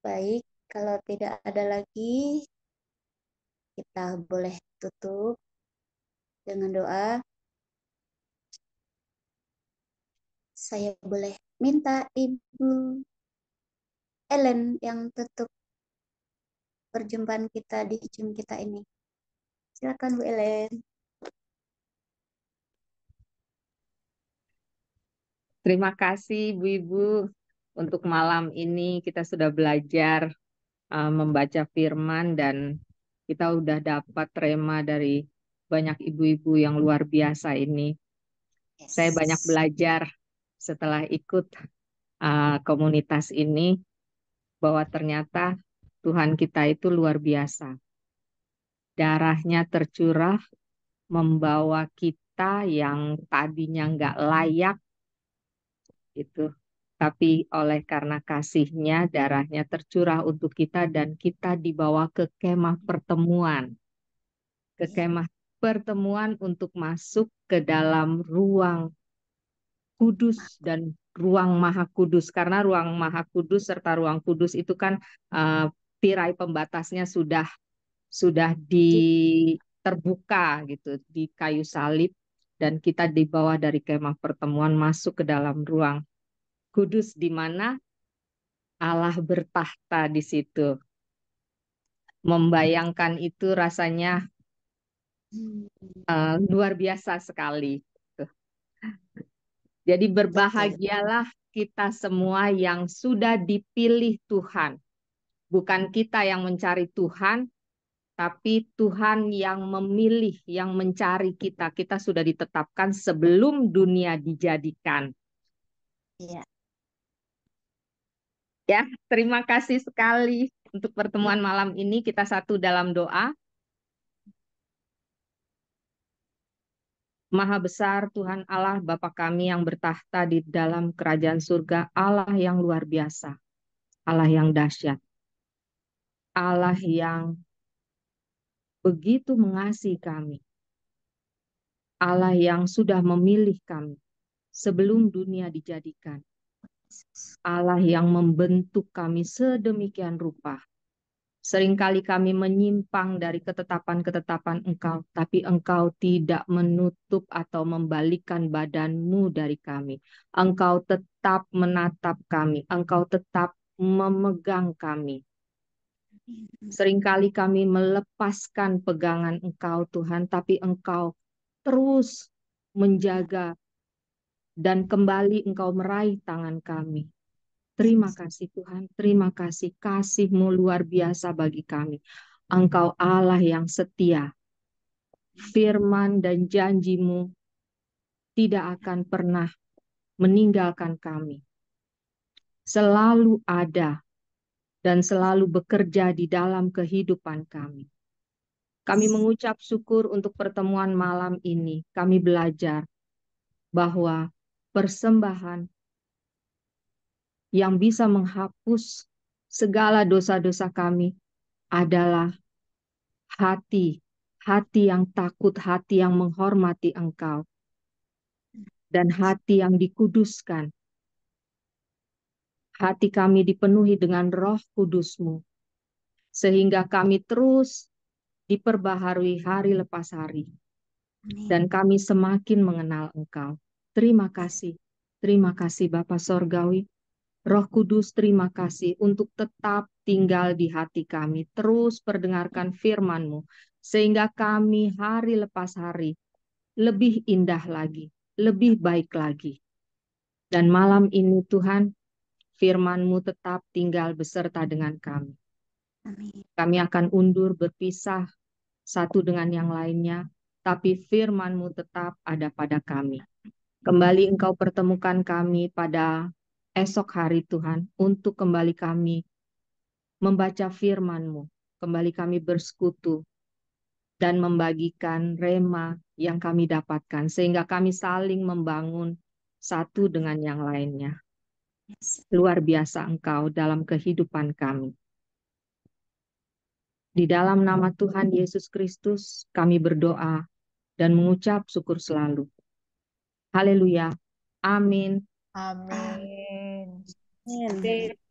Baik, kalau tidak ada lagi, kita boleh tutup dengan doa. Saya boleh minta Ibu Ellen yang tutup perjumpaan kita di Zoom kita ini. Silakan Bu Ellen. Terima kasih Ibu-Ibu untuk malam ini kita sudah belajar membaca firman dan kita udah dapat rema dari banyak ibu-ibu yang luar biasa ini. Saya banyak belajar setelah ikut komunitas ini bahwa ternyata Tuhan kita itu luar biasa. Darahnya tercurah membawa kita yang tadinya nggak layak itu, tapi oleh karena kasih-Nya darahnya tercurah untuk kita dan kita dibawa ke kemah pertemuan. Ke kemah pertemuan untuk masuk ke dalam ruang kudus dan ruang maha kudus. Karena ruang maha kudus serta ruang kudus itu kan tirai pembatasnya sudah terbuka gitu di kayu salib, dan kita dibawa dari kemah pertemuan masuk ke dalam ruang kudus di mana Allah bertahta di situ. Membayangkan itu rasanya luar biasa sekali. Jadi berbahagialah kita semua yang sudah dipilih Tuhan. Bukan kita yang mencari Tuhan, tapi Tuhan yang memilih, yang mencari kita. Kita sudah ditetapkan sebelum dunia dijadikan. Iya. Ya, terima kasih sekali untuk pertemuan malam ini. Kita satu dalam doa. Maha besar Tuhan Allah Bapa kami yang bertahta di dalam kerajaan surga, Allah yang luar biasa, Allah yang dahsyat, Allah yang begitu mengasihi kami, Allah yang sudah memilih kami sebelum dunia dijadikan, Allah yang membentuk kami sedemikian rupa. Seringkali kami menyimpang dari ketetapan-ketetapan Engkau, tapi Engkau tidak menutup atau membalikkan badan-Mu dari kami. Engkau tetap menatap kami, Engkau tetap memegang kami. Seringkali kami melepaskan pegangan Engkau, Tuhan, tapi Engkau terus menjaga dan kembali Engkau meraih tangan kami. Terima kasih Tuhan, terima kasih, kasih-Mu luar biasa bagi kami. Engkau Allah yang setia, firman dan janji-Mu tidak akan pernah meninggalkan kami. Selalu ada dan selalu bekerja di dalam kehidupan kami. Kami mengucap syukur untuk pertemuan malam ini. Kami belajar bahwa persembahan yang bisa menghapus segala dosa-dosa kami adalah hati yang takut, hati yang menghormati Engkau, dan hati yang dikuduskan. Hati kami dipenuhi dengan Roh Kudus-Mu, sehingga kami terus diperbaharui hari lepas hari, dan kami semakin mengenal Engkau. Terima kasih Bapa Sorgawi. Roh Kudus, terima kasih untuk tetap tinggal di hati kami. Terus perdengarkan firman-Mu, sehingga kami hari lepas hari lebih indah lagi, lebih baik lagi. Dan malam ini Tuhan, firman-Mu tetap tinggal beserta dengan kami. Kami akan undur berpisah satu dengan yang lainnya, tapi firman-Mu tetap ada pada kami. Kembali Engkau pertemukan kami pada esok hari Tuhan, untuk kembali kami membaca firman-Mu, kembali kami bersekutu dan membagikan rema yang kami dapatkan, sehingga kami saling membangun satu dengan yang lainnya. Luar biasa Engkau dalam kehidupan kami. Di dalam nama Tuhan Yesus Kristus kami berdoa dan mengucap syukur selalu. Haleluya. Amin. Amin. Amin.